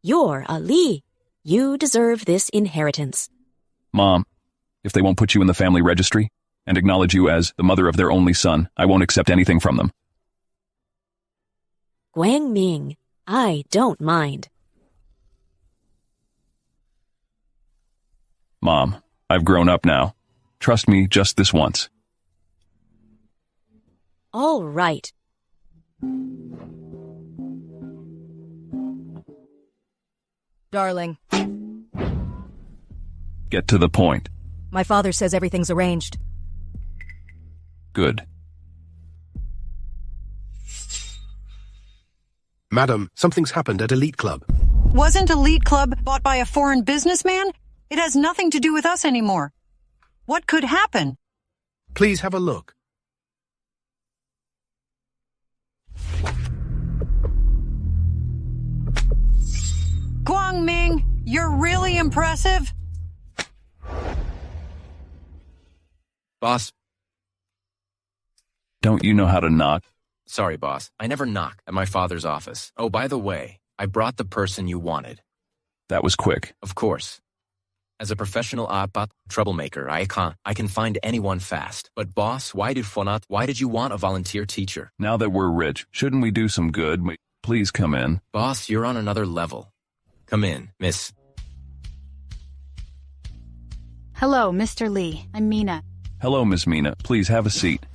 You're a Li. You deserve this inheritance. Mom, if they won't put you in the family registry and acknowledge you as the mother of their only son, I won't accept anything from them. Guang Ming, I don't mind. Mom, I've grown up now. Trust me just this once. All right. Darling, Get to the point. my father says everything's arranged. Good. Madam, something's happened at Elite Club. Wasn't Elite Club bought by a foreign businessman? It has nothing to do with us anymore. What could happen? Please have a look. Guang Ming, you're really impressive. Boss. Don't you know how to knock? Sorry, boss. I never knock at my father's office. Oh, by the way, I brought the person you wanted. That was quick. Of course. As a professional oddbot troublemaker, I can find anyone fast. But boss, why did you want a volunteer teacher? Now that we're rich, shouldn't we do some good? Please come in. Boss, you're on another level. Come in, miss. Hello, Mr. Lee. I'm Mina. Hello, Miss Mina. Please have a seat.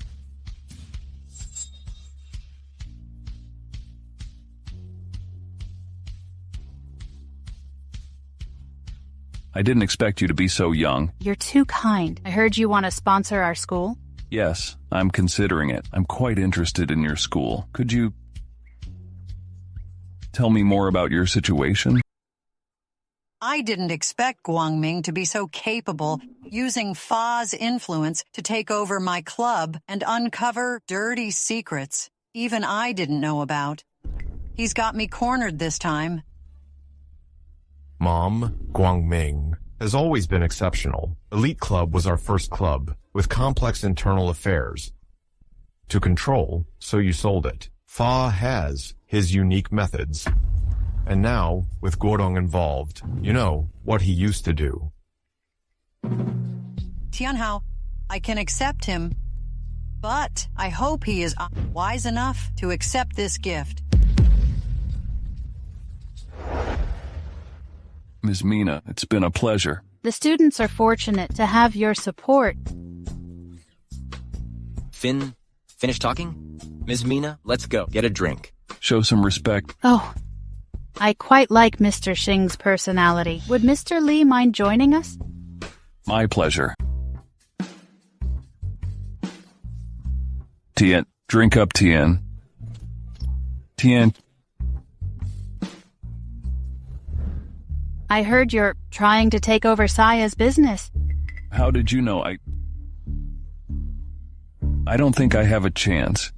I didn't expect you to be so young. You're too kind. I heard you want to sponsor our school. Yes, I'm considering it. I'm quite interested in your school. Could you tell me more about your situation? I didn't expect Guang Ming to be so capable, using Fa's influence to take over my club and uncover dirty secrets even I didn't know about. He's got me cornered this time. Mom, Guang Ming has always been exceptional. Elite Club was our first club, with complex internal affairs to control, so you sold it. Fa has his unique methods. And now, with Guodong involved, you know what he used to do. Tianhao, I can accept him, but I hope he is wise enough to accept this gift. Ms. Mina, it's been a pleasure. The students are fortunate to have your support. Finish talking? Ms. Mina, let's go. Get a drink. Show some respect. Oh, I quite like Mr. Xing's personality. Would Mr. Lee mind joining us? My pleasure. Tian, drink up, Tian. Tian. I heard you're trying to take over Saya's business. How did you know? I don't think I have a chance.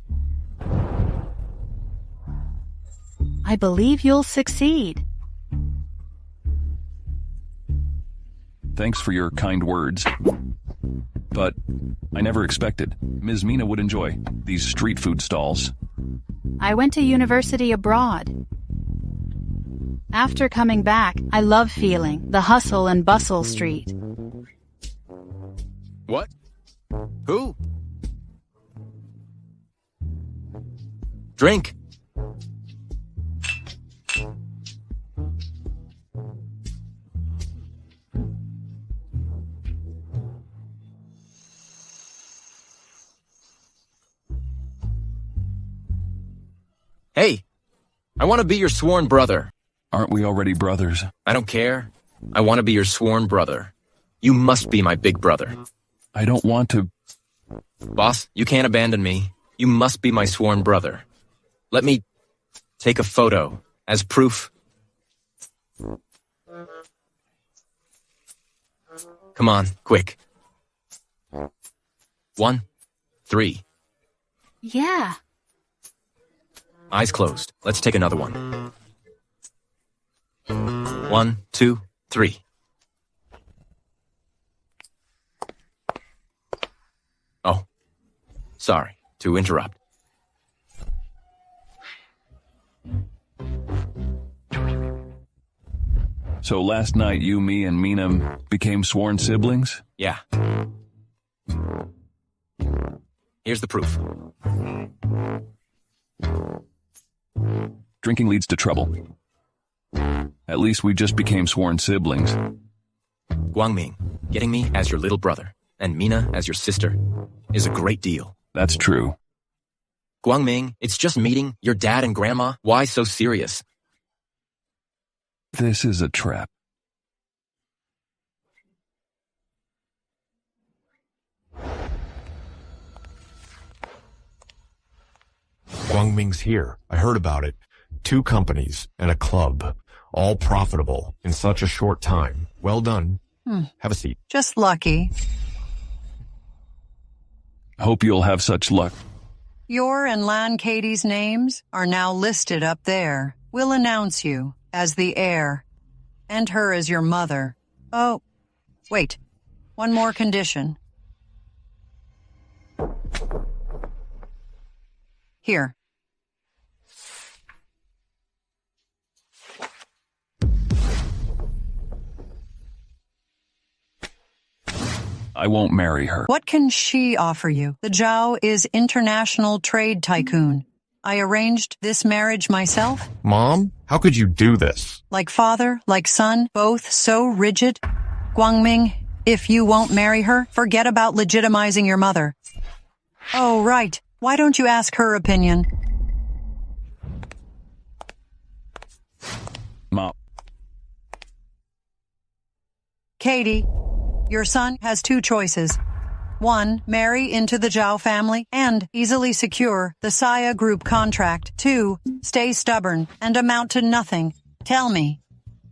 I believe you'll succeed. Thanks for your kind words. But I never expected Ms. Mina would enjoy these street food stalls. I went to university abroad. After coming back, I love feeling the hustle and bustle street. What? Who? Drink. Hey, I want to be your sworn brother. Aren't we already brothers? I don't care. I want to be your sworn brother. You must be my big brother. I don't want to. Boss, you can't abandon me. You must be my sworn brother. Let me take a photo as proof. Come on, quick. 1, 3. Yeah. Eyes closed. Let's take another one. 1, 2, 3. Oh, sorry to interrupt. So last night you, me, and Mina became sworn siblings? Yeah. Here's the proof. Drinking leads to trouble. At least we just became sworn siblings. Guangming, getting me as your little brother and Mina as your sister is a great deal. That's true. Guangming, it's just meeting your dad and grandma. Why so serious? This is a trap. Guangming's here. I heard about it. 2 companies and a club, all profitable in such a short time. Well done. Have a seat. Just lucky. Hope you'll have such luck. Your and Lan Katie's names are now listed up there. We'll announce you as the heir, and her as your mother. Oh, wait. One more condition. Here. I won't marry her. What can she offer you? The Zhao is international trade tycoon. I arranged this marriage myself. Mom, how could you do this? Like father, like son, both so rigid. Guangming, if you won't marry her, forget about legitimizing your mother. Oh, right. Why don't you ask her opinion? Mom. Katie, your son has 2 choices. 1, marry into the Zhao family and easily secure the Saya Group contract. 2, stay stubborn and amount to nothing. Tell me,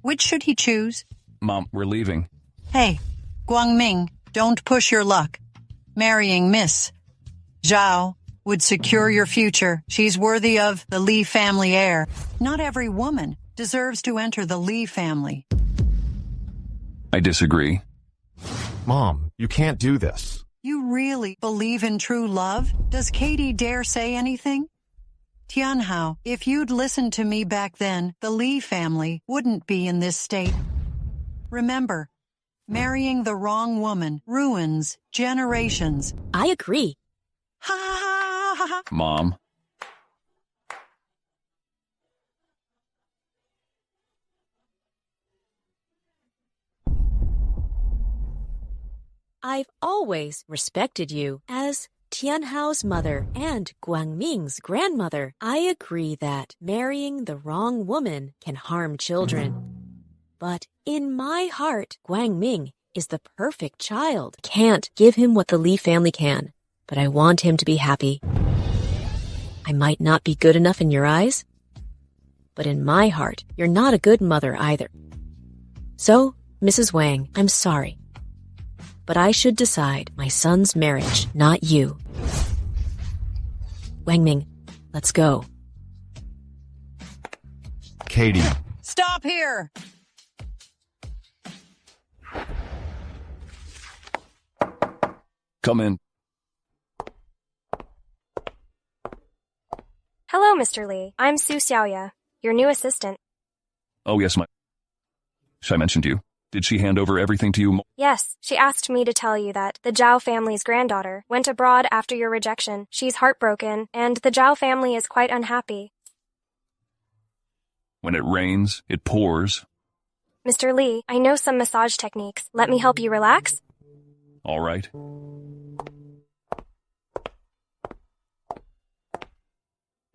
which should he choose? Mom, we're leaving. Hey, Guangming, don't push your luck. Marrying Miss Zhao would secure your future. She's worthy of the Li family heir. Not every woman deserves to enter the Li family. I disagree. Mom, you can't do this. You really believe in true love? Does Katie dare say anything? Tianhao, if you'd listened to me back then, the Li family wouldn't be in this state. Remember, marrying the wrong woman ruins generations. I agree. Ha ha ha ha. Mom. I've always respected you as Tianhao's mother and Guangming's grandmother. I agree that marrying the wrong woman can harm children. But in my heart, Guangming is the perfect child. Can't give him what the Li family can, but I want him to be happy. I might not be good enough in your eyes, but in my heart, you're not a good mother either. So, Mrs. Wang, I'm sorry. But I should decide my son's marriage, not you. Wangming, let's go. Katie. Stop here! Come in. Hello, Mr. Lee. I'm Su Xiaoya, your new assistant. Oh yes, I mentioned you. Did she hand over everything to you? Yes, she asked me to tell you that the Zhao family's granddaughter went abroad after your rejection. She's heartbroken, and the Zhao family is quite unhappy. When it rains, it pours. Mr. Lee, I know some massage techniques. Let me help you relax? All right.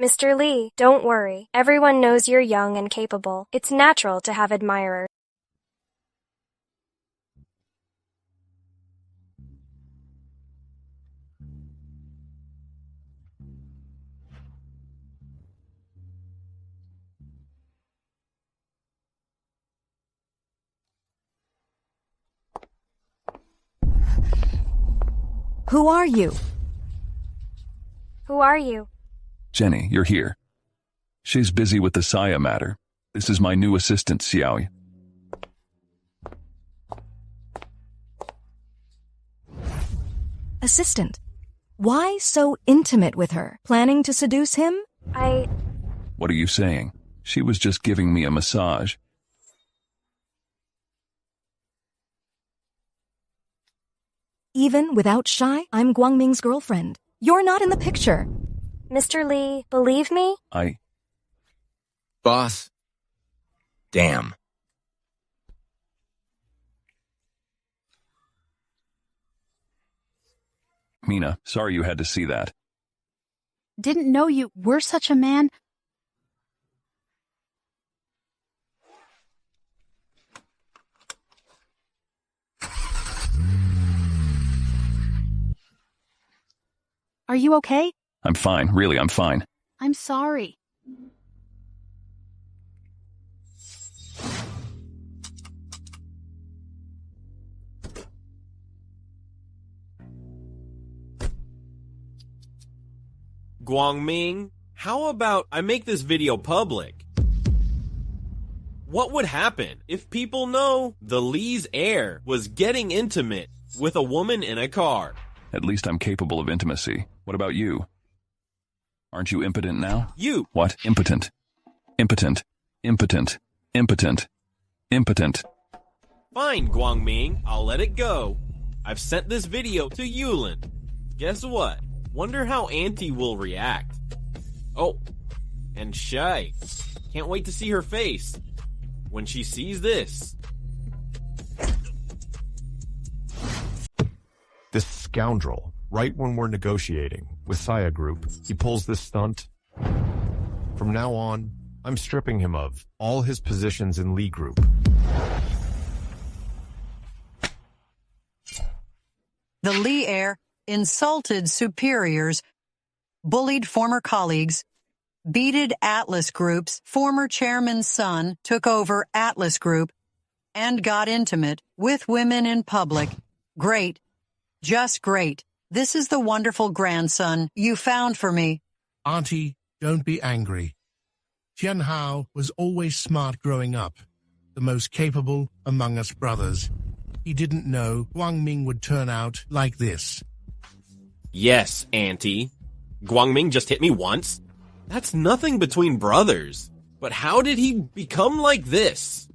Mr. Lee, don't worry. Everyone knows you're young and capable. It's natural to have admirers. Who are you? Who are you? Jenny, you're here. She's busy with the Saya matter. This is my new assistant, Xiao. Assistant. Why so intimate with her? Planning to seduce him? What are you saying? She was just giving me a massage. Even without Shy, I'm Guangming's girlfriend. You're not in the picture. Mr. Lee, believe me? Boss. Damn. Mina, sorry you had to see that. Didn't know you were such a man. Are you okay? I'm fine, really, I'm fine. I'm sorry. Guangming, how about I make this video public? What would happen if people know the Lee's heir was getting intimate with a woman in a car? At least I'm capable of intimacy. What about you? Aren't you impotent now? You! What? Impotent. Impotent. Impotent. Impotent. Impotent. Fine, Guangming, I'll let it go. I've sent this video to Yulin. Guess what? Wonder how Auntie will react. Oh, and Shy. Can't wait to see her face when she sees this. This scoundrel, right when we're negotiating with Saya Group, he pulls this stunt. From now on, I'm stripping him of all his positions in Lee Group. The Lee heir insulted superiors, bullied former colleagues, beated Atlas Group's former chairman's son, took over Atlas Group, and got intimate with women in public. Great. Just great. This is the wonderful grandson you found for me. Auntie, don't be angry. Tianhao was always smart growing up, the most capable among us brothers. He didn't know Guangming would turn out like this. Yes, Auntie. Guangming just hit me once. That's nothing between brothers. But how did he become like this?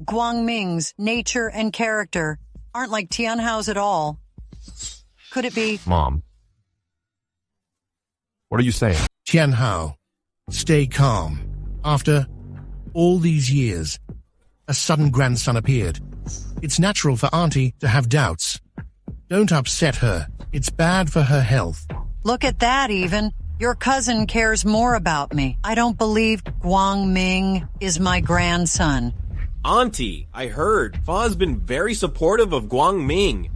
Guangming's nature and character aren't like Tianhao's at all. Could it be? Mom. What are you saying? Tianhao, stay calm. After all these years, a sudden grandson appeared. It's natural for Auntie to have doubts. Don't upset her. It's bad for her health. Look at that, even. Your cousin cares more about me. I don't believe Guangming is my grandson. Auntie, I heard Fa's been very supportive of Guangming.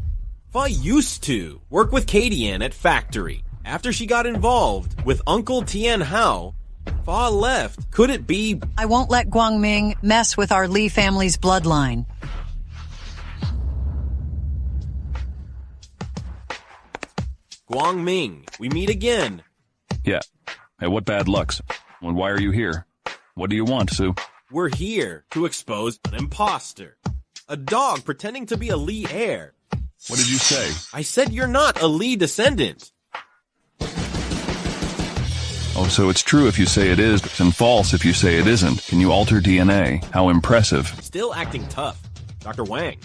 Fa used to work with Katie Ann at Factory. After she got involved with Uncle Tianhao, Fa left. Could it be? I won't let Guangming mess with our Lee family's bloodline. Guangming, we meet again. Yeah. Hey, what bad lucks? Well, why are you here? What do you want, Sue? We're here to expose an imposter. A dog pretending to be a Lee heir. What did you say? I said you're not a Lee descendant. Oh, so it's true if you say it is, and false if you say it isn't. Can you alter DNA? How impressive. Still acting tough. Dr. Wang.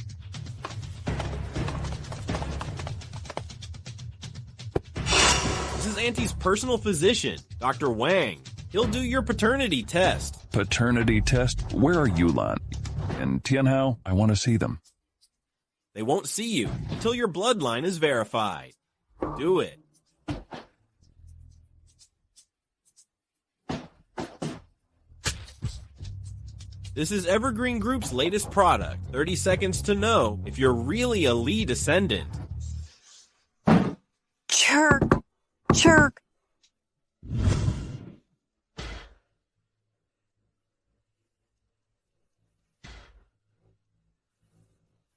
This is Auntie's personal physician, Dr. Wang. He'll do your paternity test. Paternity test? Where are Yulan? And Tianhao? I want to see them. They won't see you until your bloodline is verified. Do it. This is Evergreen Group's latest product. 30 seconds to know if you're really a Lee descendant. Chirk! Chirk!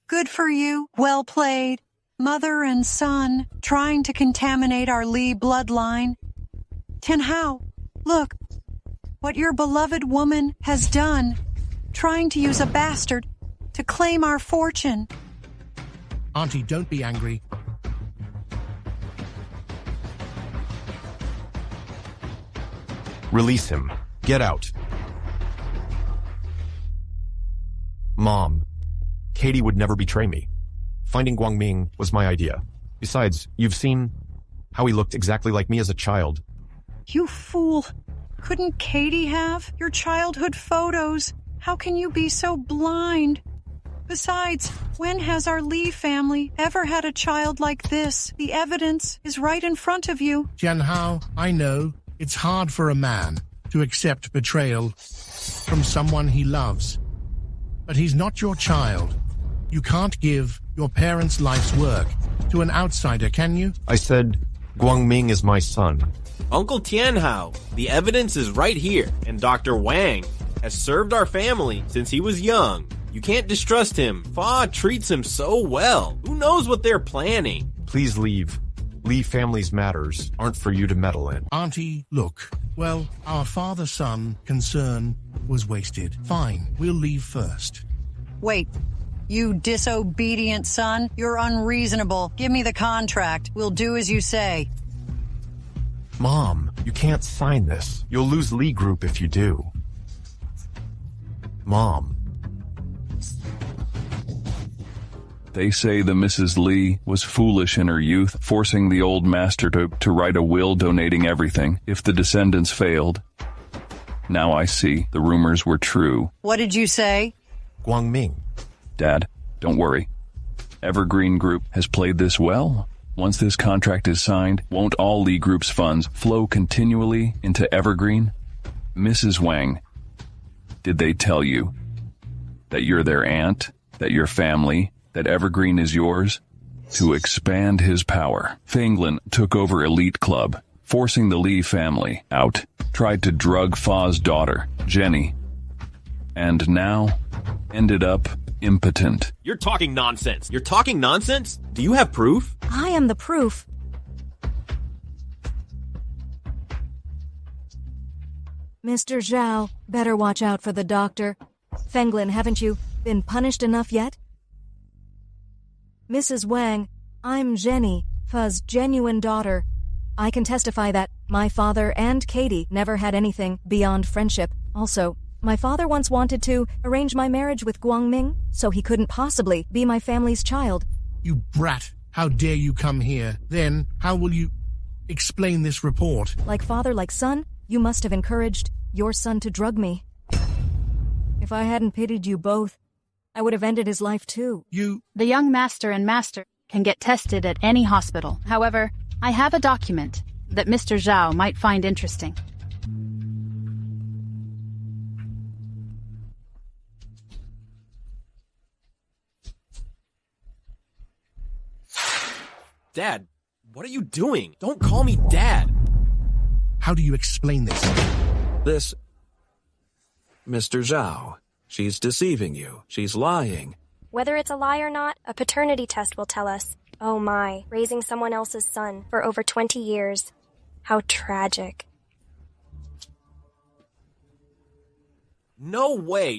Good for you. Well played. Mother and son trying to contaminate our Lee bloodline. Tianhao, look. What your beloved woman has done. Trying to use a bastard to claim our fortune. Auntie, don't be angry. Release him. Get out. Mom, Katie would never betray me. Finding Guangming was my idea. Besides, you've seen how he looked exactly like me as a child. You fool. Couldn't Katie have your childhood photos? How can you be so blind? Besides, when has our Lee family ever had a child like this? The evidence is right in front of you. Jianhao, I know it's hard for a man to accept betrayal from someone he loves. But he's not your child. You can't give your parents' life's work to an outsider, can you? I said, Guangming is my son. Uncle Tianhao, the evidence is right here, and Dr. Wang has served our family since he was young. You can't distrust him. Fa treats him so well. Who knows what they're planning? Please leave. Lee family's matters aren't for you to meddle in. Auntie, look. Well, our father-son concern was wasted. Fine, we'll leave first. Wait. You disobedient son. You're unreasonable. Give me the contract. We'll do as you say. Mom, you can't sign this. You'll lose Lee Group if you do. Mom. They say the Mrs. Lee was foolish in her youth, forcing the old master to write a will donating everything if the descendants failed. Now I see the rumors were true. What did you say? Guangming. Dad, don't worry. Evergreen Group has played this well. Once this contract is signed, won't all Lee Group's funds flow continually into Evergreen? Mrs. Wang, did they tell you that you're their aunt, that your family, that Evergreen is yours? To expand his power, Fanglin took over Elite Club, forcing the Lee family out, tried to drug Fa's daughter, Jenny, and now ended up impotent. You're talking nonsense. You're talking nonsense? Do you have proof? I am the proof. Mr. Zhao, better watch out for the doctor. Fanglin, haven't you been punished enough yet? Mrs. Wang, I'm Jenny, Fa's genuine daughter. I can testify that my father and Katie never had anything beyond friendship. Also, my father once wanted to arrange my marriage with Guangming, so he couldn't possibly be my family's child. You brat, how dare you come here? Then, how will you explain this report? Like father, like son, you must have encouraged your son to drug me. If I hadn't pitied you both, I would have ended his life too. The young master and master can get tested at any hospital. However, I have a document that Mr. Zhao might find interesting. Dad, what are you doing? Don't call me Dad. How do you explain this? This... Mr. Zhao. She's deceiving you. She's lying. Whether it's a lie or not, a paternity test will tell us. Oh my, raising someone else's son for over 20 years. How tragic. No way.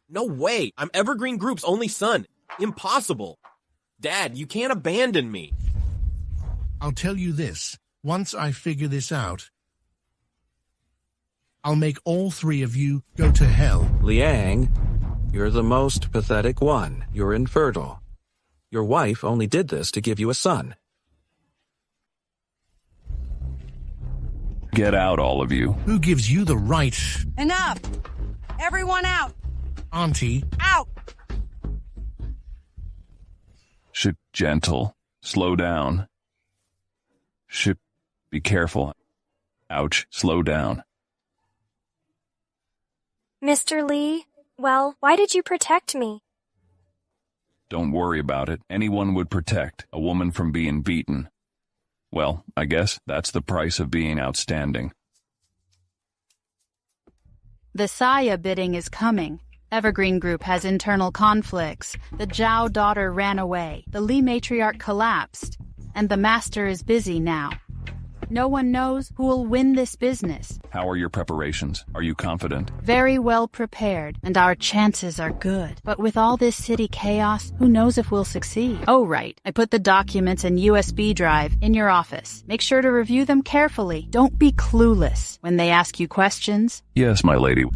No way. I'm Evergreen Group's only son. Impossible. Dad, you can't abandon me. I'll tell you this. Once I figure this out, I'll make all three of you go to hell. Liang, you're the most pathetic one. You're infertile. Your wife only did this to give you a son. Get out, all of you. Who gives you the right? Enough! Everyone out! Auntie. Out! Gentle. Slow down. Be careful. Ouch. Slow down. Mr. Lee, well, why did you protect me? Don't worry about it. Anyone would protect a woman from being beaten. Well, I guess that's the price of being outstanding. The Saya bidding is coming. Evergreen Group has internal conflicts. The Zhao daughter ran away. The Lee matriarch collapsed. And the master is busy now. No one knows who will win this business. How are your preparations? Are you confident? Very well prepared, and our chances are good. But with all this city chaos, who knows if we'll succeed? Oh, right. I put the documents and USB drive in your office. Make sure to review them carefully. Don't be clueless when they ask you questions. Yes, my lady.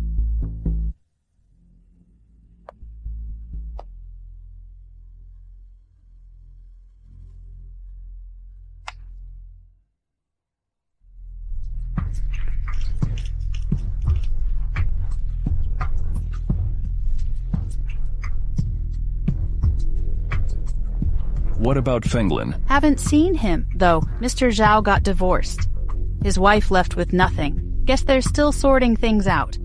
What about Fenglin? Haven't seen him, though. Mr. Zhao got divorced. His wife left with nothing. Guess they're still sorting things out.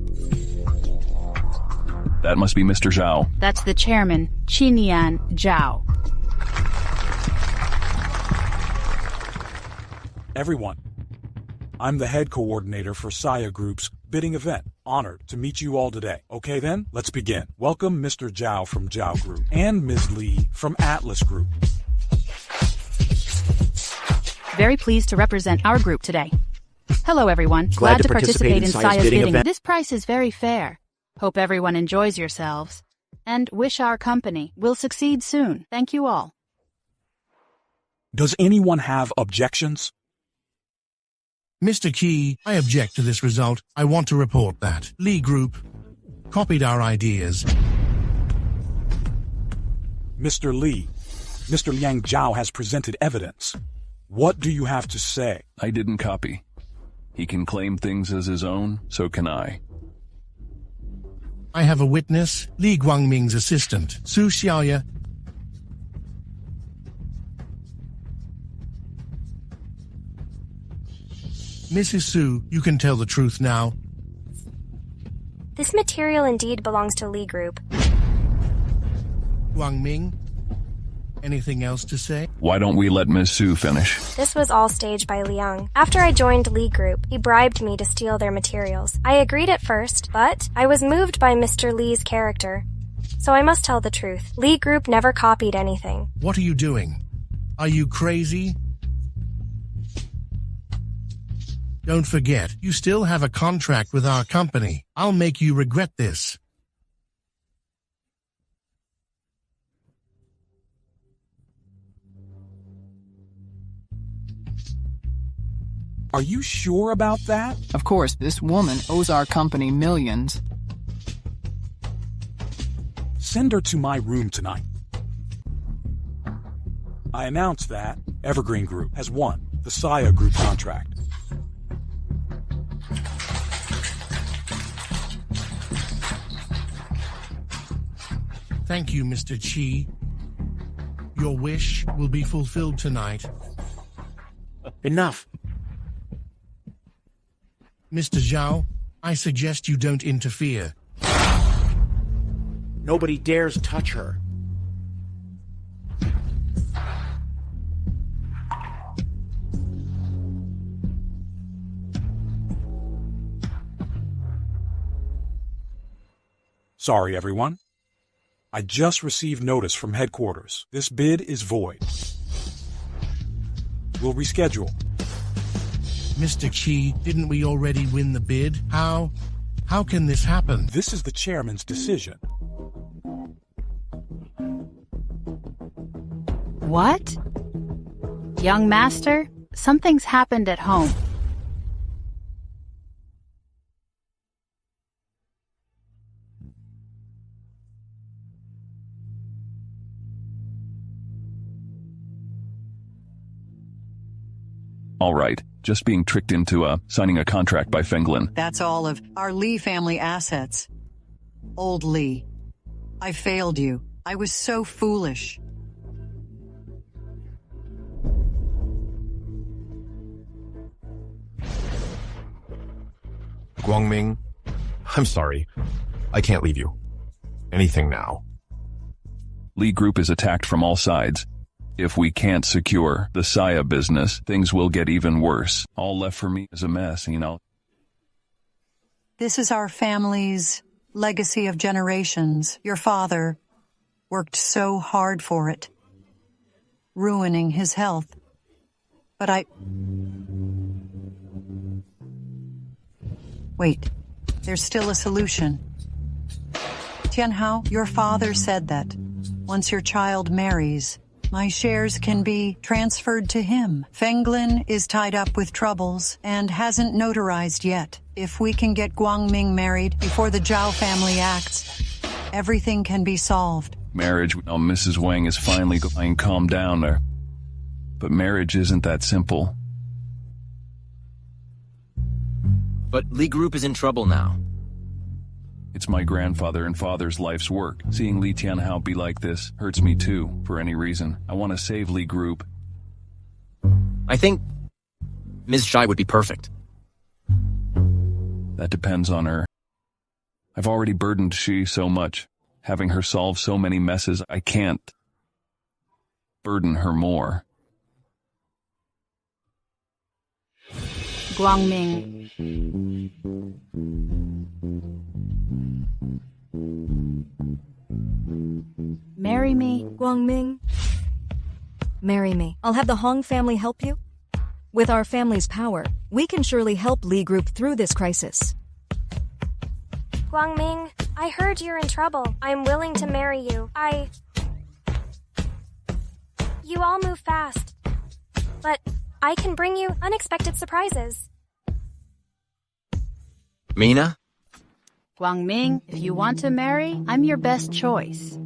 That must be Mr. Zhao. That's the chairman, Qinian Zhao. Everyone, I'm the head coordinator for Saya Group's bidding event. Honored to meet you all today. Okay then, let's begin. Welcome Mr. Zhao from Zhao Group and Ms. Li from Atlas Group. Very pleased to represent our group today. Hello everyone. Glad to participate in Saya's bidding event. This price is very fair. Hope everyone enjoys yourselves. And wish our company will succeed soon. Thank you all. Does anyone have objections? Mr. Key, I object to this result. I want to report that Li Group copied our ideas. Mr. Li, Mr. Liang Zhao has presented evidence. What do you have to say? I didn't copy. He can claim things as his own, so can I. I have a witness, Li Guangming's assistant, Su Xiaoya. Mrs. Su, you can tell the truth now. This material indeed belongs to Li Group. Guangming, anything else to say? Why don't we let Ms. Su finish? This was all staged by Liang. After I joined Li Group, he bribed me to steal their materials. I agreed at first, but I was moved by Mr. Li's character. So I must tell the truth. Li Group never copied anything. What are you doing? Are you crazy? Don't forget, you still have a contract with our company. I'll make you regret this. Are you sure about that? Of course, this woman owes our company millions. Send her to my room tonight. I announce that Evergreen Group has won the Saya Group contract. Thank you, Mr. Qi. Your wish will be fulfilled tonight. Enough. Mr. Zhao, I suggest you don't interfere. Nobody dares touch her. Sorry, everyone. I just received notice from headquarters. This bid is void. We'll reschedule. Mr. Qi, didn't we already win the bid? How can this happen? This is the chairman's decision. What? Young master, something's happened at home. All right, just being tricked into signing a contract by Fenglin. That's all of our Li family assets. Old Li, I failed you. I was so foolish. Guangming, I'm sorry. I can't leave you. Anything now. Li Group is attacked from all sides. If we can't secure the Saya business, things will get even worse. All left for me is a mess, you know. This is our family's legacy of generations. Your father worked so hard for it, ruining his health. But Wait, there's still a solution. Tianhao, your father said that once your child marries, my shares can be transferred to him. Fenglin is tied up with troubles and hasn't notarized yet. If we can get Guangming married before the Zhao family acts, everything can be solved. Marriage, Mrs. Wang is finally going to calm down there. But marriage isn't that simple. But Li Group is in trouble now. It's my grandfather and father's life's work. Seeing Li Tianhao be like this hurts me too, for any reason. I want to save Li Group. I think Ms. Shai would be perfect. That depends on her. I've already burdened she so much. Having her solve so many messes, I can't burden her more. Guangming. Marry me. Guangming. Marry me. I'll have the Hong family help you. With our family's power, we can surely help Li Group through this crisis. Guangming, I heard you're in trouble. I'm willing to marry you. You all move fast. But I can bring you unexpected surprises. Mina? Guangming, if you want to marry, I'm your best choice.